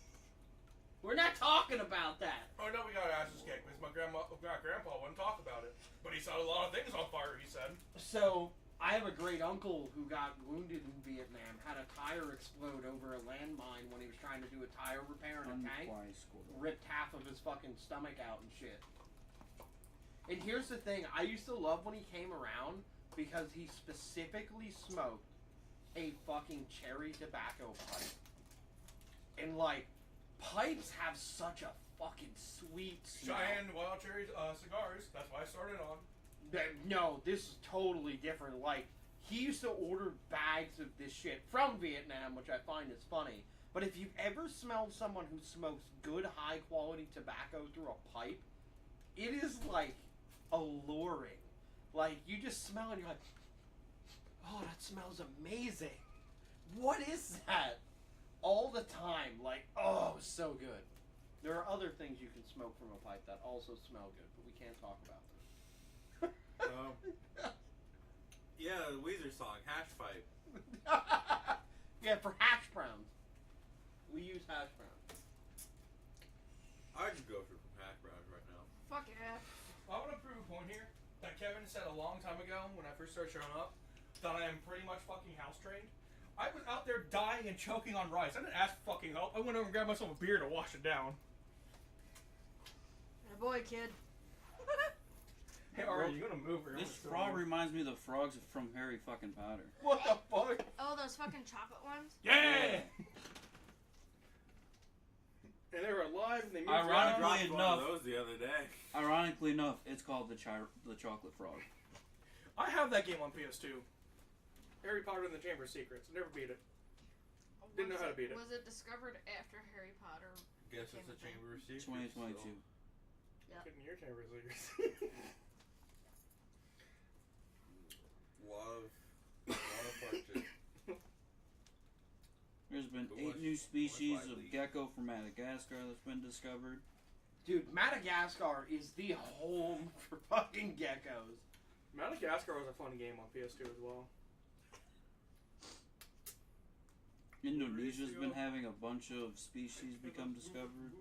We're not talking about that. Oh no, we got our asses kicked because my grandpa wouldn't talk about it. But he set a lot of things on fire. He said. So, I have a great uncle who got wounded in Vietnam, had a tire explode over a landmine when he was trying to do a tire repair in a tank. Hunquai squirrel. Ripped half of his fucking stomach out and shit. And here's the thing, I used to love when he came around because he specifically smoked a fucking cherry tobacco pipe. And like, pipes have such a fucking sweet smell. Cheyenne Wild Cherry cigars. That's why I started on. No, this is totally different. Like, he used to order bags of this shit from Vietnam, which I find is funny. But if you've ever smelled someone who smokes good, high-quality tobacco through a pipe, it is, like, alluring. Like, you just smell it and you're like, oh, that smells amazing. What is that? All the time. Like, oh, so good. There are other things you can smoke from a pipe that also smell good, but we can't talk about them. Yeah, the Weezer song, Hash Pipe. Yeah, for hash browns. We use hash browns. I'd go for hash browns right now. Fuck yeah. I want to prove a point here that Kevin said a long time ago when I first started showing up that I am pretty much fucking house trained. I was out there dying and choking on rice. I didn't ask for fucking help. I went over and grabbed myself a beer to wash it down. Hey boy, kid. Hey, are you gonna move or This frog reminds me of the frogs from Harry fucking Potter. What the fuck? Oh, those fucking chocolate ones? Yeah! And they were alive and they moved Ironically around. I dropped one enough- of those the other day. Ironically enough, it's called the chocolate frog. I have that game on PS2. Harry Potter and the Chamber of Secrets. Never beat it. Didn't know how to beat it. Was it discovered after Harry Potter? Guess it's a Chamber of Secrets. 2022. Getting your Chamber of Secrets. Love fart shit. There's been But 8 what's- new species what's of likely? gecko from Madagascar that's been discovered. Dude, Madagascar is the home for fucking geckos. Madagascar was a fun game on PS2 as well. Indonesia's been having a bunch of species become discovered.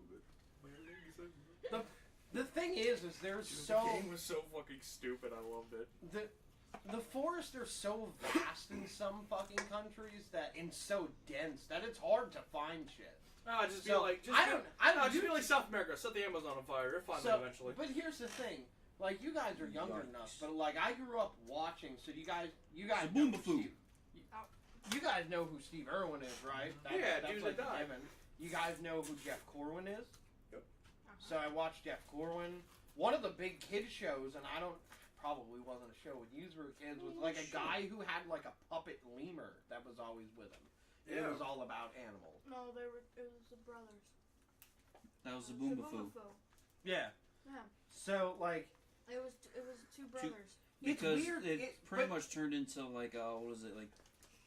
The thing is there's Dude, so the game was so fucking stupid. I loved it. the forests are so vast in some fucking countries and so dense that it's hard to find shit. No, just be So, like, just I don't be do- like South America. Set the Amazon on fire. You'll find them eventually. But here's the thing, like you guys are younger Yikes. enough, but like I grew up watching, so you guys It's a know Boomba who Foo. Steve- you guys know who Steve Irwin is, right? Yeah, that's dude like that died. given. You guys know who Jeff Corwin is? Yep. So I watched Jeff Corwin. One of the big kid shows, and probably wasn't a show when you were kids, was like a guy who had like a puppet lemur that was always with him. And Yeah. It was all about animals. No, it was the brothers. That was the It Boomafoo. Yeah. Yeah. So like It was two brothers. Because it's weird. it pretty much turned into like what was it, like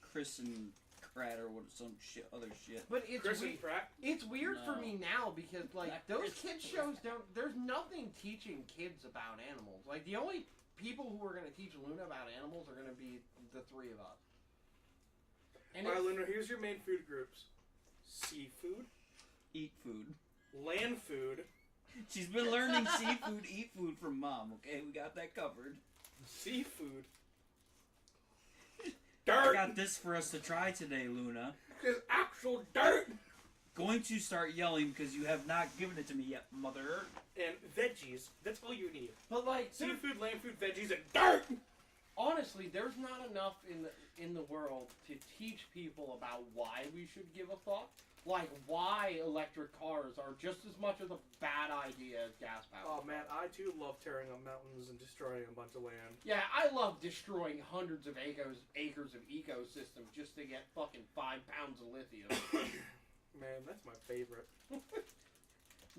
Chris and Pratt or what, some shit, other shit. But it's Chris weird. and Pratt. It's weird for No. me now because like That those is kids weird. shows don't. There's nothing teaching kids about animals. Like the only people who are going to teach Luna about animals are going to be the three of us. And Alright, it's- Luna, here's your main food groups: seafood, Eat food. land food, She's been learning seafood, eat food from mom. Okay, we got that covered. seafood, I dirt. got this for us to try today, Luna. There's actual dirt Going to start yelling because you have not given it to me yet, mother. and veggies. That's all you need: but like seafood, land food, veggies, and dirt. honestly, there's not enough in the world to teach people about why we should give a fuck. Like why electric cars are just as much of a bad idea as gas powered. Oh man, I too love tearing up mountains and destroying a bunch of land. Yeah, I love destroying hundreds of acres of ecosystem just to get fucking 5 pounds of lithium. Man, that's my favorite.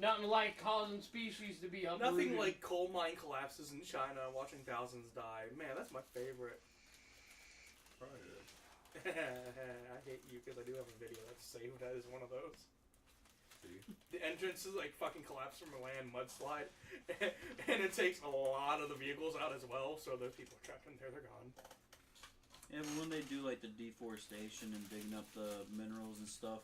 Nothing like causing species to be uprooted. Nothing like coal mine collapses in China and watching thousands die. Man, that's my favorite. I hate you because I do have a video that's saved as one of those. The entrance is like fucking collapse from a land mudslide, and it takes a lot of the vehicles out as well. So those people are trapped in there, they're gone. And when they do like the deforestation and digging up the minerals and stuff,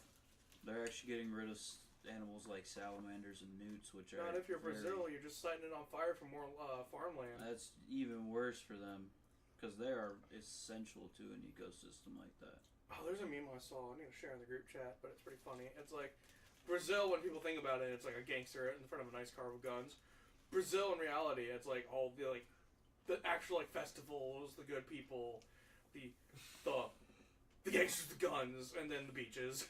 they're actually getting rid of animals like salamanders and newts, which are Not if you're very- Brazil, you're just setting it on fire for more farmland. That's even worse for them because they are essential to an ecosystem like that. Oh, there's a meme I saw. I need to share in the group chat, but it's pretty funny. It's like Brazil, when people think about it, it's like a gangster in front of a nice car with guns. Brazil, in reality, it's like all the actual like festivals, the good people, the gangsters, the guns, and then the beaches.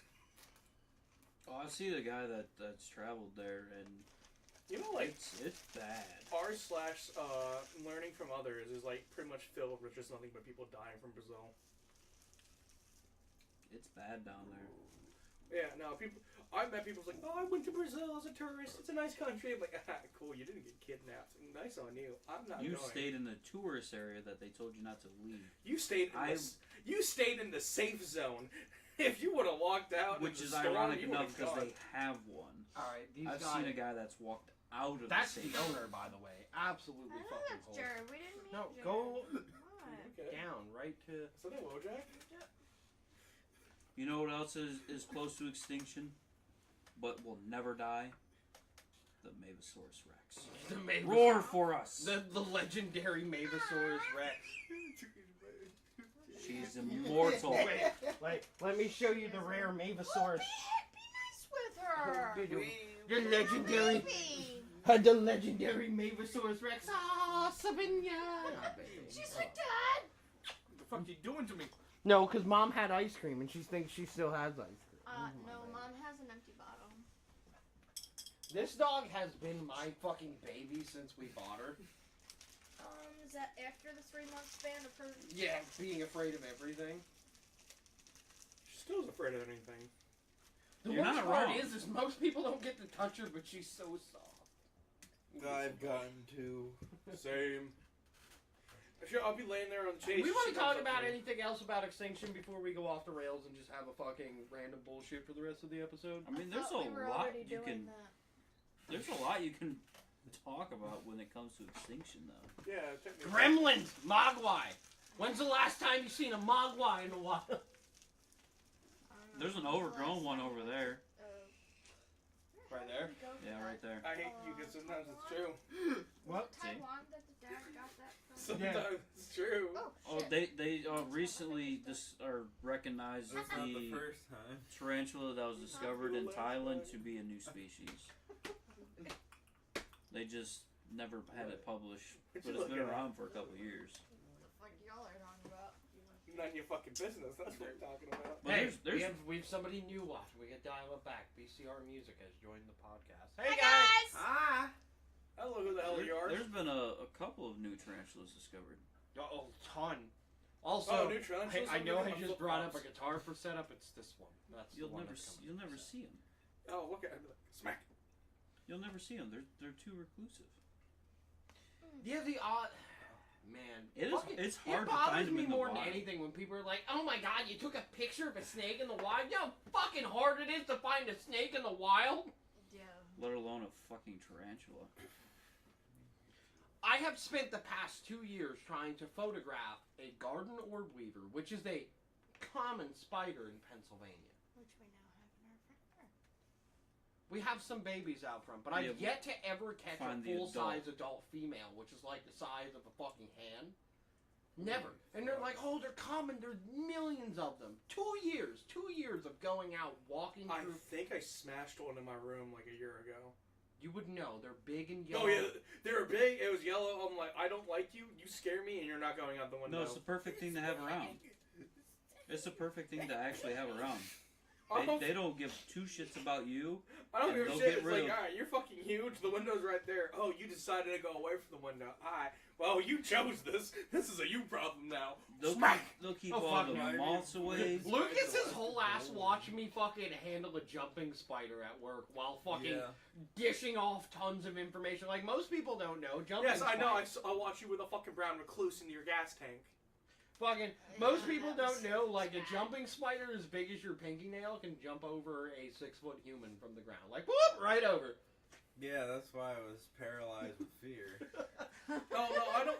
Oh, I see the guy that's traveled there, and You know, like it's bad. learning from others is like pretty much filled with just nothing but people dying from Brazil. It's bad down there. Yeah, no, I've met people like, oh, I went to Brazil as a tourist. It's a nice country. I'm like, cool, you didn't get kidnapped. Nice on you. I'm not You going. stayed in the tourist area that they told you not to leave, You stayed in the safe zone. If you would have walked out, which in is the storm, ironic you enough would've because gone. they have one. Alright, these I've guys. seen a guy that's walked out of That's the the safe. owner, by the way. Absolutely I know fucking that's cool. Jared. We didn't meet No, Jared. go What? Okay. down right to. Is that a Wojak? You know what else is close to extinction, but will never die? The Mavosaurus Rex. The Mavis- Roar for us. The legendary Mavisaurus Rex. She's immortal. Wait, let me show you the rare Mavisaurus. Be nice with her. The legendary, Baby. the legendary Mavisaurus Rex. Ah, Sabinia. She's like, Dad. What the fuck you doing to me? No, because Mom had ice cream and she thinks she still has ice cream. No, Mom has an empty bottle. This dog has been my fucking baby since we bought her. Is that after the 3-month span of her? Yeah, being afraid of everything. She still is afraid of anything. The You're worst not part wrong. is most people don't get to touch her, but she's so soft. I've gotten to. Same. Sure, I'll be laying there on the chase. We want she to talk comes up about to me. anything else about extinction before we go off the rails and just have a fucking random bullshit for the rest of the episode? I mean, there's Thought a we were lot already you doing can. that. There's a lot you can talk about when it comes to extinction, though. Yeah, technically. Gremlins! Mogwai! When's the last time you seen a Mogwai in a while? I don't know. There's an Last overgrown one time over was, there. Right there? Where did we go for Yeah, that? right there. I hate you because sometimes it's true. What? Taiwan that the dad got that from? Sometimes it's true. Oh, shit. they recently recognized That's not the the first time. tarantula that was discovered in Thailand to be a new species. They just never had it published, but it's been around for a couple years. What the fuck y'all are talking about? None of your fucking business. That's what I'm talking about. Well, Hey, there's we have somebody new watching. We can dial it back. BCR Music has joined the podcast. Hey guys! Ah! I don't know who the hell you are. there's been a couple of new tarantulas discovered. Oh, ton. Also, Oh, new tarantulas? I know I I'm just looking brought at up a guitar for setup. It's this one. That's the You'll one never that's coming you'll up never for see them. Oh, look at him. Smack. You'll never see them. They're too reclusive. setup. Yeah, the odd. Man, It's hard it to find bothers them me in the more wild. than anything when people are like, "Oh my god, you took a picture of a snake in the wild." You know how fucking hard it is to find a snake in the wild. Yeah. Let alone a fucking tarantula. I have spent the past 2 years trying to photograph a garden orb weaver, which is a common spider in Pennsylvania. Which we now have in our front yard. We have some babies out front, but I've Yeah, yet to ever catch a find the full-size adult female, which is like the size of a fucking hand. Never. And they're like, oh, they're common. There's millions of them. 2 years. 2 years of going out, walking I through. think I smashed one in my room like a year ago. You would know. They're big and yellow. Oh yeah, they were big. It was yellow. I'm like, I don't like you. You scare me, and you're not going out the window. No, it's the perfect thing to have around. It's the perfect thing to actually have around. I don't, They don't give two shits about you. I don't give a they'll shit. get It's rid like, of- all right, you're fucking huge. The window's right there. Oh, you decided to go away from the window. Alright, well, you chose this. This is a you problem now. They'll keep Oh, all fuck the no. moths away. Lucas's whole ass watching me fucking handle a jumping spider at work while fucking dishing off tons of information. Like, most people don't know. Jumping Yes, I know. spiders- I watch you with a fucking brown recluse into your gas tank. Fucking, most people don't know, like, a jumping spider as big as your pinky nail can jump over a 6-foot human from the ground. Like, whoop, right over. Yeah, that's why I was paralyzed with fear. No,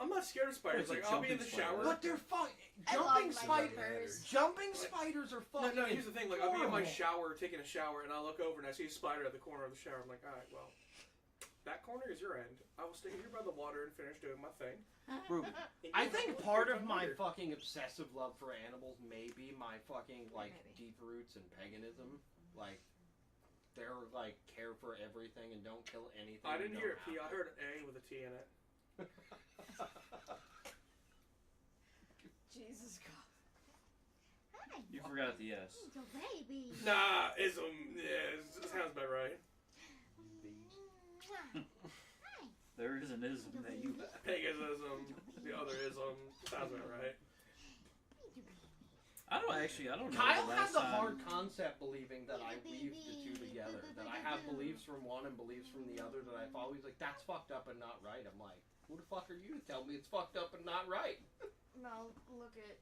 I'm not scared of spiders. It's a Like, I'll be in the jumping spider. shower. But they're fucking, I love jumping my spiders, jumpers. jumping spiders are No, fucking here's the thing. Like, I'll be in my horrible. shower, taking a shower, and I look over and I see a spider at the corner of the shower. I'm like, alright, well, that corner is your end. I will stay here by the water and finish doing my thing. Ruben, And I you think go part look of at my later. fucking obsessive love for animals may be my fucking, like, Maybe. deep roots and paganism. Like, they're, like, care for everything and don't kill anything. I and didn't don't hear a P. I have to. heard an A with a T in it. Jesus God. Hi, you forgot the S. little baby. Nah, ism. Yeah, it sounds about right. Hi. There is an ism that you have. Paganism, the other ism. Sounds about right. I don't know. Kyle the has last a time- hard concept believing that I weave the two together. That I have beliefs from one and beliefs from the other. That I've always like, that's fucked up and not right. I'm like, who the fuck are you to tell me it's fucked up and not right? Well, look at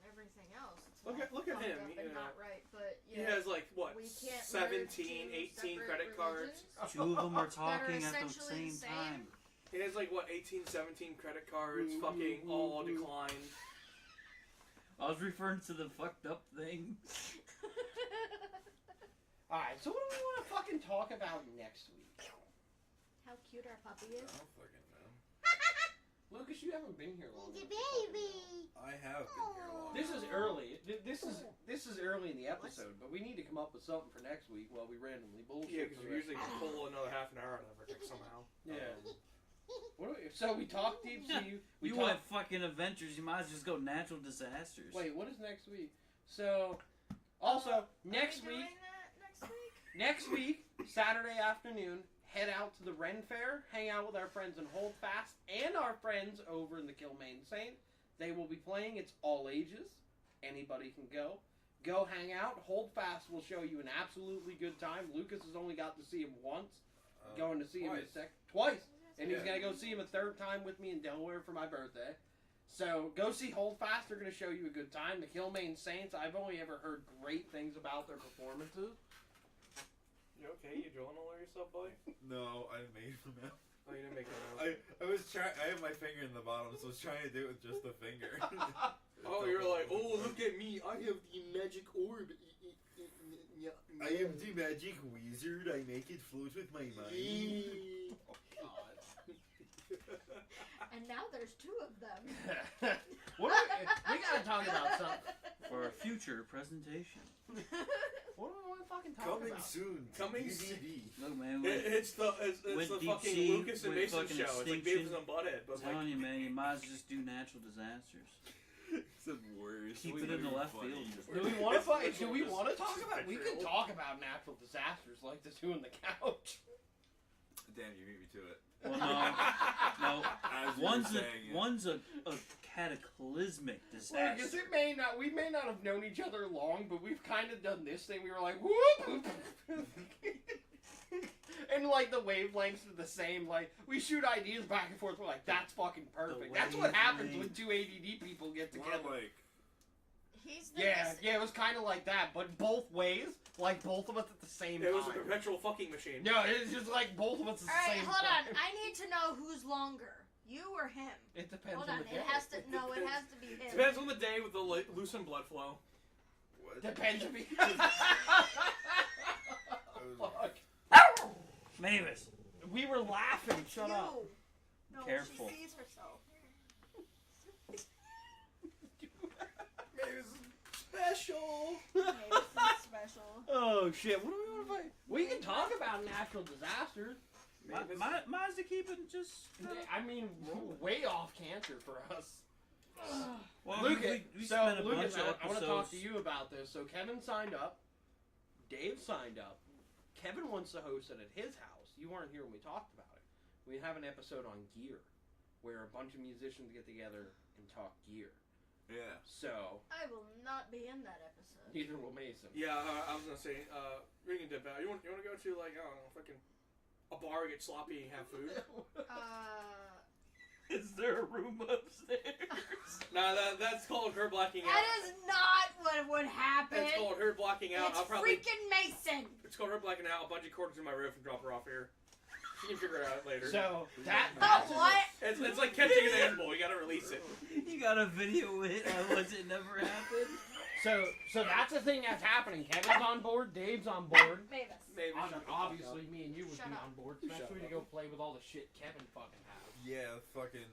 everything else. It's Look all at fucked him, up you and know. not right, but He yeah. has like what, We can't merge 17, two 18 separate credit cards. religions Two of them are that are talking at the essentially same the time. He has like what, 18, 17 credit cards. Fucking all declined. I was referring to the fucked up thing. Alright, so what do we want to fucking talk about next week? How cute our puppy I is. don't fucking know. Lucas, you haven't been here long. Little enough to fucking baby. know. I have been here long. This is early. This is early in the episode, but we need to come up with something for next week while we randomly bullshit. Yeah, because for we the rest usually of pull another half an hour out of everything somehow. the- Yeah. What do we, so we talked deep sea. We You talked, want fucking adventures, you might as well just go natural disasters. Wait, what is next week? So, also next Are we week. doing that next week? Next week, Saturday afternoon, head out to the Ren Fair, hang out with our friends in Holdfast and our friends over in the Cremation Saint. They will be playing. It's all ages. Anybody can go. Go hang out. Holdfast will show you an absolutely good time. Lucas has only got to see him once. Going to see him twice. And he's Yeah. going to go see him a third time with me in Delaware for my birthday. So go see Holdfast. They're going to show you a good time. The Cremation Saints, I've only ever heard great things about their performances. You okay? You drilling all over yourself, buddy? No, I made them out. Oh, you didn't make it out. I was trying. I have my finger in the bottom, so I was trying to do it with just the finger. Oh, you're like, oh, look at me. I have the magic orb. I am the magic wizard. I make it float with my mind. And now there's two of them. we gotta talk about something. For a future presentation. What do we want to fucking talk Coming about? soon. Coming DVD. Look, man, It's the With the deep fucking sea, Lucas and with Mason fucking show. It's like extinction. Beavis and Butthead, but I'm telling like you, man, you might as well just do natural disasters. Said worse. Keep We it in the were left funny. field. Do we want to fight? Do we Just- want to talk just about? We picture can it. talk about natural disasters like the two on the couch. Damn, you beat me to it. Well, no. As you were One's saying it. one's a cataclysmic Well, because disaster. we may not have known each other long, but we've kind of done this thing. We were like, whoop, and like the wavelengths are the same. Like we shoot ideas back and forth. We're like, that's fucking perfect. That's what happens when two ADD people get More together. like He's the Yeah, it was kind of like that, but both ways, like both of us at the same It time. was a perpetual fucking machine. No, it's just like both of us at the Alright, same hold time. on. I need to know who's longer. You or him? It depends Hold on on. the day. It has to be him. Depends on the day with the loosened blood flow. what? Depends on me. Fuck. Mavis. We were laughing. Shut you. up. No, Careful. she sees herself. Mavis special. Maybe this is special. Oh shit! What do we want to fight? We can talk about natural disasters. Mine's to keep it just. I mean, way off cancer for us. Well, Lucas, we so spent a Lucas, bunch of I want to talk to episodes- you about this. So Kevin signed up. Dave signed up. Kevin wants to host it at his house. You weren't here when we talked about it. We have an episode on gear, where a bunch of musicians get together and talk gear. Yeah. So I will not be in that episode. neither will Mason. Yeah, I was gonna say, we can dip out. You want to go to like I don't know, fucking a bar, get sloppy, and have food? Is there a room upstairs? Nah, that's called her blacking out. That is not what would happen. That's called her blacking out. It's I'll probably. freaking Mason. It's called her blacking out. A bunch of quarters in my roof and drop her off here. She can figure it out later. So that's What? It's like catching an animal. You gotta release it. You got a video it once it never happened. So that's the thing that's happening. Kevin's on board. Dave's on board. Mavis. Maybe. Obviously, me and you would Shut be up. on board, Shut especially to go play with all the shit Kevin fucking has. Yeah, fucking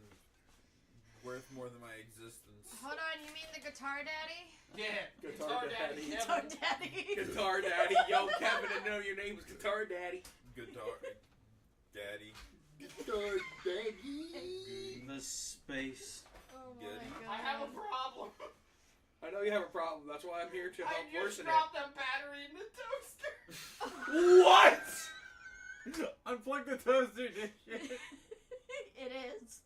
worth more than my existence. Hold on, you mean the guitar daddy? Yeah, Guitar Daddy. Guitar Kevin. daddy. Guitar Daddy. Yo, Kevin, I didn't know your name was Guitar Daddy. Guitar daddy. Guitar Daddy. The space. Oh my Good. god. I have a problem. I know you have a problem. That's why I'm here to I help just worsen dropped a battery in the toaster. it. What? Unplug the toaster, dipshit. It is.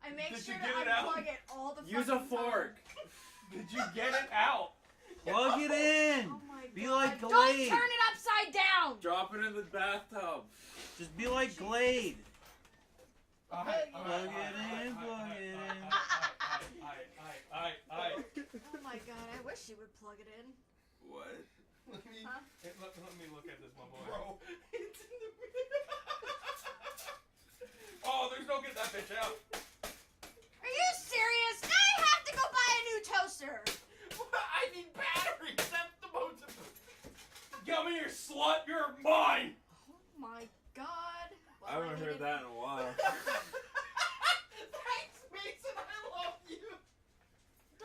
I make Did sure you to get it out? unplug it all the Use a fucking fork. Did you get it out? Plug it in. Time. Oh my Be god. like Don't Glade. turn it upside down. Drop it in the bathtub. Just be like Glade. Alright, Plug Plug it in, plug it in. Oh my god, I wish you would plug it in. What? Let me look at this, my boy. Bro, It's in the Oh, there's no getting that bitch out. Are you serious? Now I have to go buy a new toaster. I need batteries. That's the most important. Come here, slut. You're mine. Oh my god. Well, I haven't heard needed- that in a while. Thanks, Mason. I love you.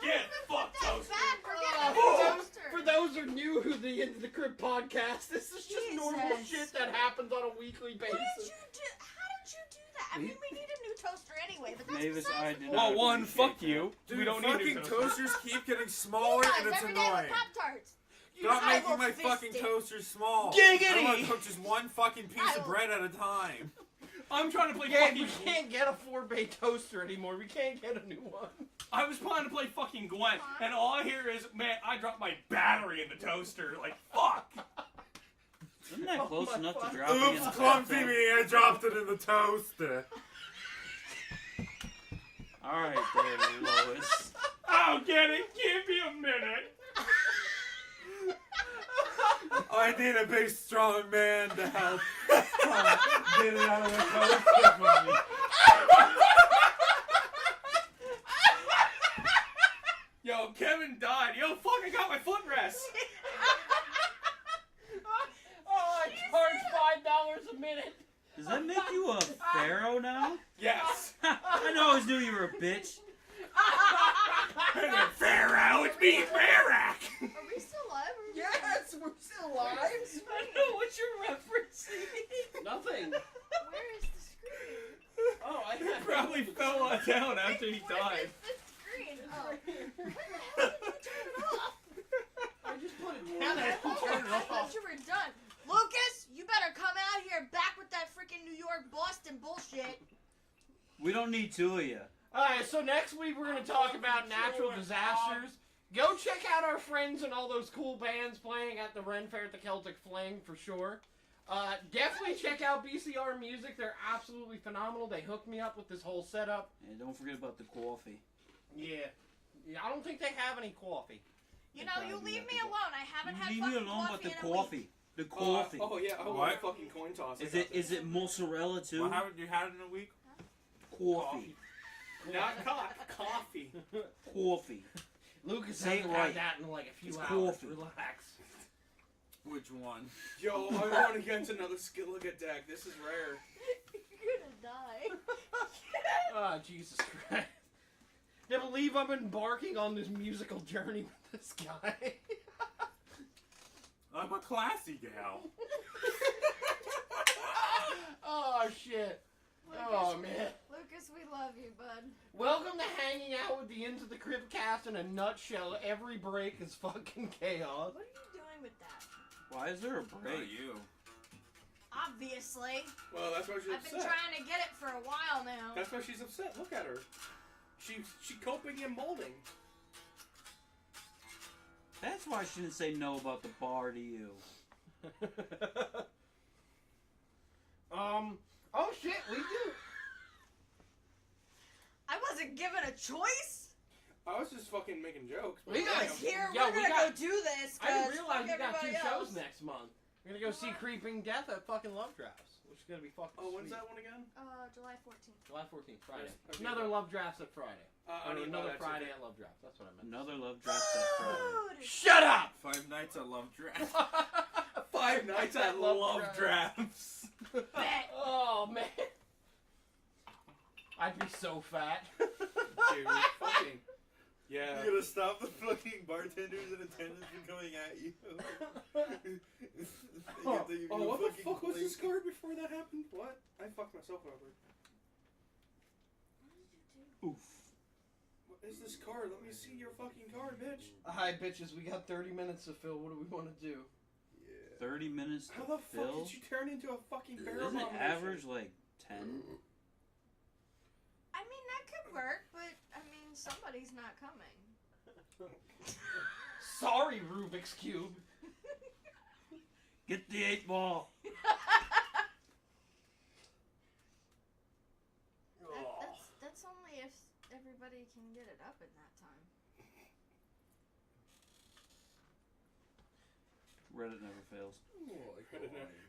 Get fucked, That's toaster. bad for getting a Oh, new toaster. For those who are new to the Into the Crib podcast, this is just normal Jesus. shit that happens on a weekly What did basis. you do? How did you do that? I mean, we need a new toaster anyway, but that's Mavis, besides I the did point. not Well, one, appreciate fuck you. Dude, We don't need fucking new toasters. toasters keep getting He smaller does and it's every day with annoying. Pop-Tarts. Stop I making will my fist fucking it. toasters small. Giggity! I want to cook just one fucking piece I of will- bread at a time. I'm trying to play Yeah, fucking. we can't get a 4-bay toaster anymore. We can't get a new one. I was trying to play fucking Gwen, and all I hear is, man, I dropped my battery in the toaster. Like, fuck. Isn't that Oh close my enough to fuck. drop it in Oops, the clumsy bathtub? me, I dropped it in the toaster. Alright there, Lois. I'll get it. Give me a minute. I need a big strong man to help get it out of the toaster for me. Yo, Kevin died. Yo, fuck, I got my footrest. Oh, I charge $5 a minute. Does that make you a pharaoh now? Yes. I always knew you were a bitch. Pharaoh, it's me, Pharaoh. Are we still live? Or Yes, we're still live. I know what you're referencing. Nothing. Where is the screen? Oh, I He probably fell down after he Where died. is the screen? Oh. We don't need two of you. Alright, so next week we're going to talk about natural disasters. Go check out our friends and all those cool bands playing at the Ren Fair at the Celtic Fling for sure. Definitely check out BCR Music. They're absolutely phenomenal. They hooked me up with this whole setup. And don't forget about the coffee. Yeah. I don't think they have any coffee. You know, you leave me alone. I haven't had Leave fucking me alone coffee about the in a coffee. week. The coffee. Oh yeah, I want What? a fucking coin toss. Is it mozzarella too? Well, haven't you had it in a week? Coffee. Not coffee. Coffee. Lucas Say hasn't it right. had that in like a few It's hours. coffee. Relax. Which one? Yo, I want against another Skilliga deck. This is rare. You're gonna die. Oh, Jesus Christ. I believe I'm embarking on this musical journey with this guy. I'm a classy gal. Oh, shit. Oh, man. Lucas, we love you, bud. Welcome to hanging out with the Into the Crypt cast in a nutshell. Every break is fucking chaos. What are you doing with that? Why is there a Not break? you. Obviously. Well, that's why she's I've been upset. trying to get it for a while now. That's why she's upset. Look at her. She coping and molding. That's why I shouldn't say no about the bar to you. Oh shit, we do. I wasn't given a choice. I was just fucking making jokes. But We got damn. Here, Yo, we're we gonna got- go do this. I didn't 'cause realize fuck you got two everybody shows else. next month. We're gonna go see Creeping Death at fucking Love Drafts, which is gonna be fucking Oh, when's sweet. that one again? July 14th. July 14th, Friday. Yes, okay. Another Love Drafts at Friday. I Or don't know another that Friday too. at Love Drafts. That's what I meant. Another love draft that Friday. Dude. Shut up! 5 nights I love draft. 5 nights I love drafts. Bet. Oh man, I'd be so fat. Dude, fucking. Yeah. You're gonna stop the fucking bartenders and attendants from coming at you. Oh, what the fuck was this card before that happened? What? I fucked myself over. Oof. What is this card? Let me see your fucking card, bitch. Hi bitches, we got 30 minutes to fill. What do we want to do? 30 minutes How to the fuck fill? did you turn into a fucking barrel Isn't it abomination? average like 10? I mean, that could work, but I mean, somebody's not coming. Sorry, Rubik's Cube. Get the 8 ball. That's only if everybody can get it up in that time. Reddit never fails.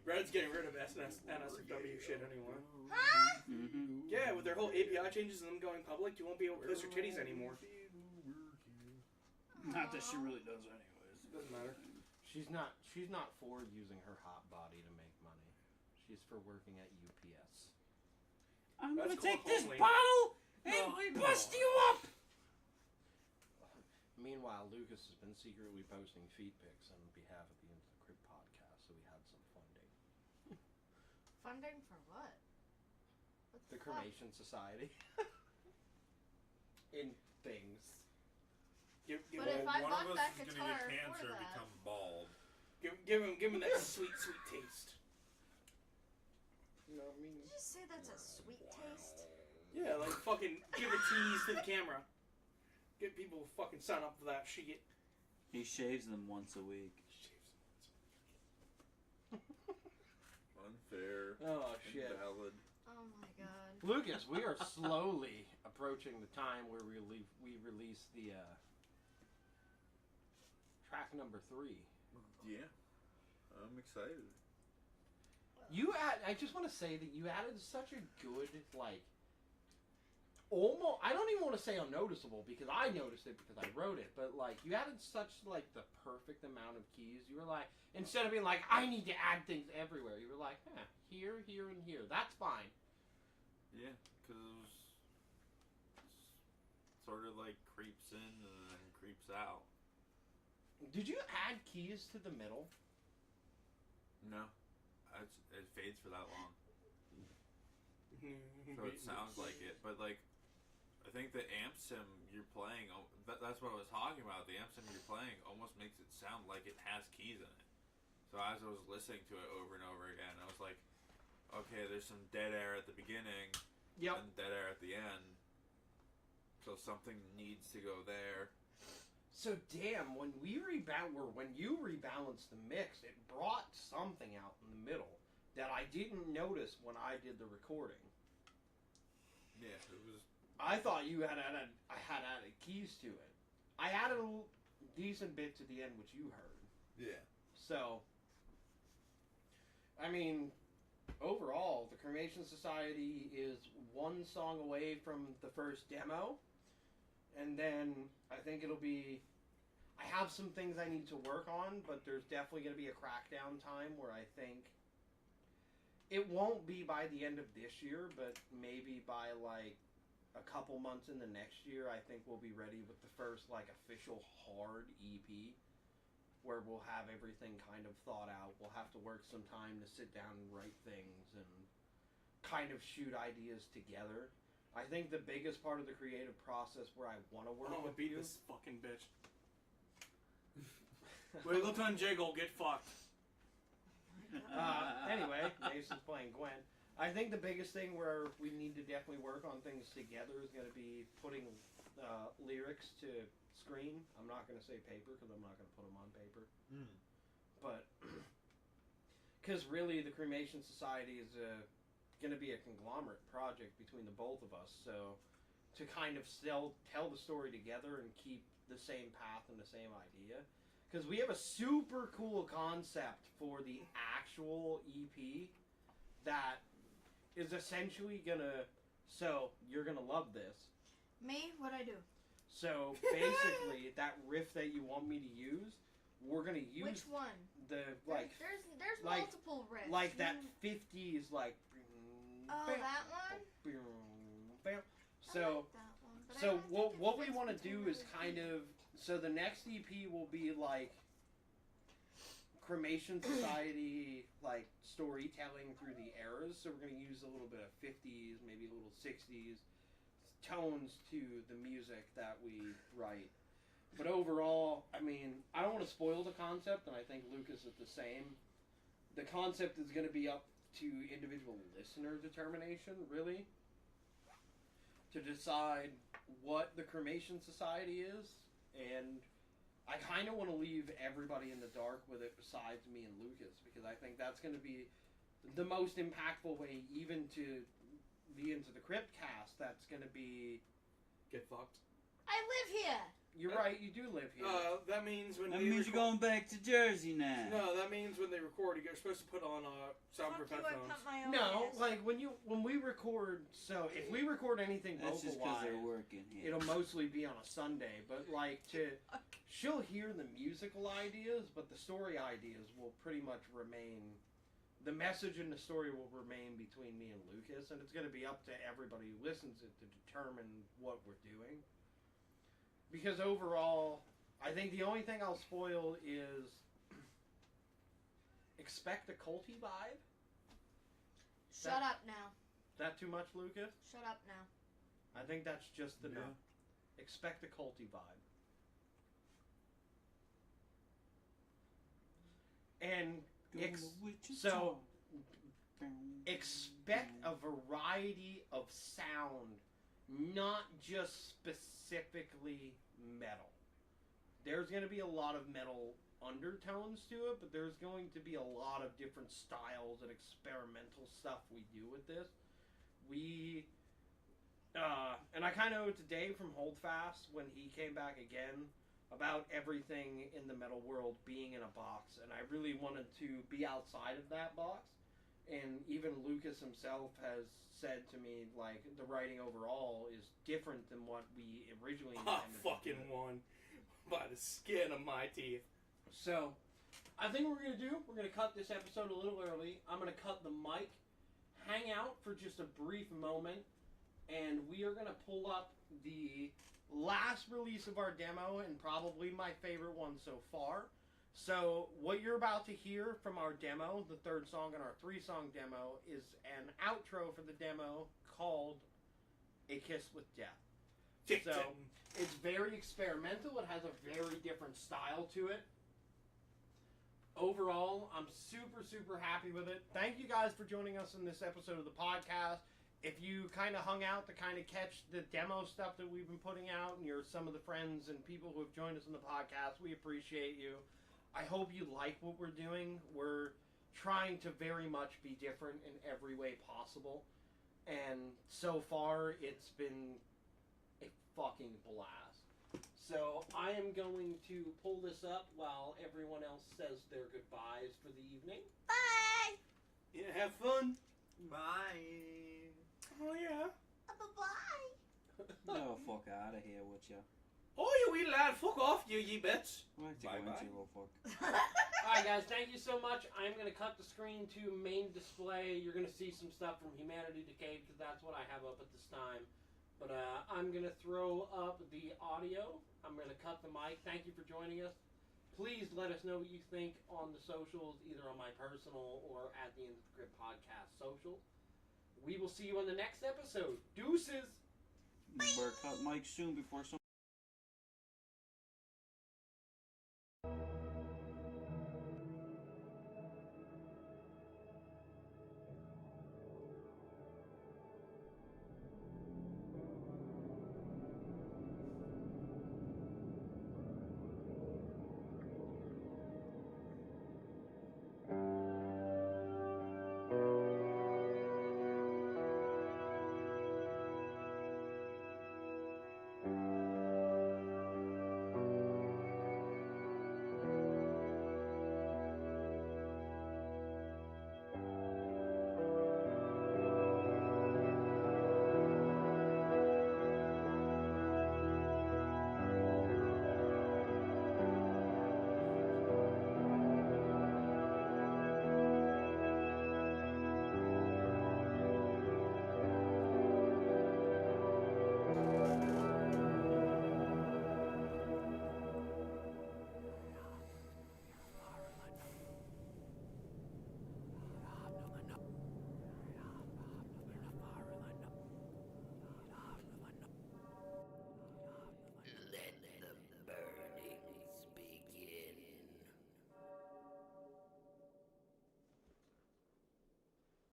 Red's getting rid of NSFW shit anyway. Huh? Mm-hmm. Yeah, with their whole API changes and them going public, you won't be able to post your titties anymore. Not that she really does anyways. Doesn't matter. She's not for using her hot body to make money. She's for working at UPS. I'm That's gonna take cool, this homely. bottle and No, I know. bust you up! Meanwhile, Lucas has been secretly posting feet pics on behalf of the Into the Crypt podcast, so we had some funding. Funding for what? What The fuck? Cremation Society. In things. Give But if I one bought of us that is gonna guitar get for cancer and that. become bald. him that sweet, sweet taste. You know what I mean? Did you just say that's a sweet taste? Yeah, like fucking give a tease to the camera. Get people to fucking sign up for that shit. He shaves them once a week. Unfair. Oh shit. Invalid. Oh my god. Lucas, we are slowly approaching the time where we release the track number 3. Yeah. I'm excited. I just want to say that you added such a good, like, almost, I don't even want to say unnoticeable, because I noticed it because I wrote it, but, like, you added such, like, the perfect amount of keys. You were like, instead of being like, I need to add things everywhere, you were like, here, here, and here. That's fine. Yeah, because it was sort of like creeps in and then creeps out. Did you add keys to the middle? No. It fades for that long. So it sounds like it. But, like, I think the amp sim you're playing, that's what I was talking about. The amp sim you're playing almost makes it sound like it has keys in it. So as I was listening to it over and over again, I was like, okay, there's some dead air at the beginning, Yep. and dead air at the end. So something needs to go there. So damn, when you rebalanced the mix, it brought something out in the middle that I didn't notice when I did the recording. Yeah, it was. I thought I had added keys to it. I added a decent bit to the end, which you heard. Yeah. So, I mean, overall, the Cremation Society is one song away from the first demo. And then I think it'll be... I have some things I need to work on, but there's definitely going to be a crackdown time where I think... It won't be by the end of this year, but maybe by, like, a couple months in the next year, I think we'll be ready with the first, like, official hard EP, where we'll have everything kind of thought out. We'll have to work some time to sit down and write things and kind of shoot ideas together. I think the biggest part of the creative process where I want to work I'm gonna with beat you... this fucking bitch. Wiggleton Jiggle, get fucked. Anyway, Mason's playing Gwen. I think the biggest thing where we need to definitely work on things together is going to be putting lyrics to screen. I'm not going to say paper because I'm not going to put them on paper. But, because really the Cremation Society is going to be a conglomerate project between the both of us. So, to kind of still tell the story together and keep the same path and the same idea. Because we have a super cool concept for the actual EP that is essentially gonna... So, you're gonna love this. Me? What'd I do? So, basically, that riff that you want me to use, we're gonna use... Which one? The, like... There's like- multiple riffs. Like that 50s, like... Oh, that one? So... I like that one, but I So don't think what it we fits want to between do is those kind two. of... So the next EP will be like Cremation Society, like storytelling through the eras. So we're going to use a little bit of 50s, maybe a little 60s tones to the music that we write. But overall, I mean, I don't want to spoil the concept, and I think Lucas is the same. The concept is going to be up to individual listener determination, really, to decide what the Cremation Society is, and I kind of want to leave everybody in the dark with it besides me and Lucas, because I think that's going to be the most impactful way even to be into the Cryptcast. That's going to be... Get fucked. I live here! You're right, you do live here. That means when That we means you're record- going back to Jersey now. No, that means when they record, you're supposed to put on soundproof Fuck you, I headphones. cut my own No, ass. like when we record, so if we record anything That's just because vocal-wise, they're working here. it'll mostly be on a Sunday, but like she'll hear the musical ideas, but the story ideas will pretty much remain, the message and the story will remain between me and Lucas, and it's going to be up to everybody who listens to determine what we're doing. Because overall, I think the only thing I'll spoil is expect a culty vibe. Shut up now. Is that too much, Lucas? Shut up now. I think that's just enough. Yeah. Expect a culty vibe. And so expect a variety of sound, not just specifically metal. There's going to be a lot of metal undertones to it, but there's going to be a lot of different styles and experimental stuff we do with this. And I kind of owe it to Dave from Holdfast when he came back again about everything in the metal world being in a box, and I really wanted to be outside of that box. And even Lucas himself has said to me, like, the writing overall is different than what we originally I intended. fucking won by the skin of my teeth. So, I think what we're going to do, we're going to cut this episode a little early. I'm going to cut the mic, hang out for just a brief moment, and we are going to pull up the last release of our demo, and probably my favorite one so far. So, what you're about to hear from our demo, the third song in our 3-song demo, is an outro for the demo called A Kiss with Death. So, it's very experimental. It has a very different style to it. Overall, I'm super, super happy with it. Thank you guys for joining us in this episode of the podcast. if you kind of hung out to kind of catch the demo stuff that we've been putting out, and you're some of the friends and people who have joined us in the podcast, we appreciate you. I hope you like what we're doing. We're trying to very much be different in every way possible. And so far, it's been a fucking blast. So I am going to pull this up while everyone else says their goodbyes for the evening. Bye. Yeah, have fun. Bye. Oh yeah. Bye-bye. No, fuck out of here with you. Oh, you wee lad, fuck off, you ye bits. Why don't you go Bye-bye. into your little fuck? Alright guys, thank you so much. I'm going to cut the screen to main display. You're going to see some stuff from Humanity Decayed because that's what I have up at this time. But I'm going to throw up the audio. I'm going to cut the mic. Thank you for joining us. Please let us know what you think on the socials, either on my personal or at the End of the Crypt podcast social. We will see you on the next episode. Deuces! You better cut Mike soon before someone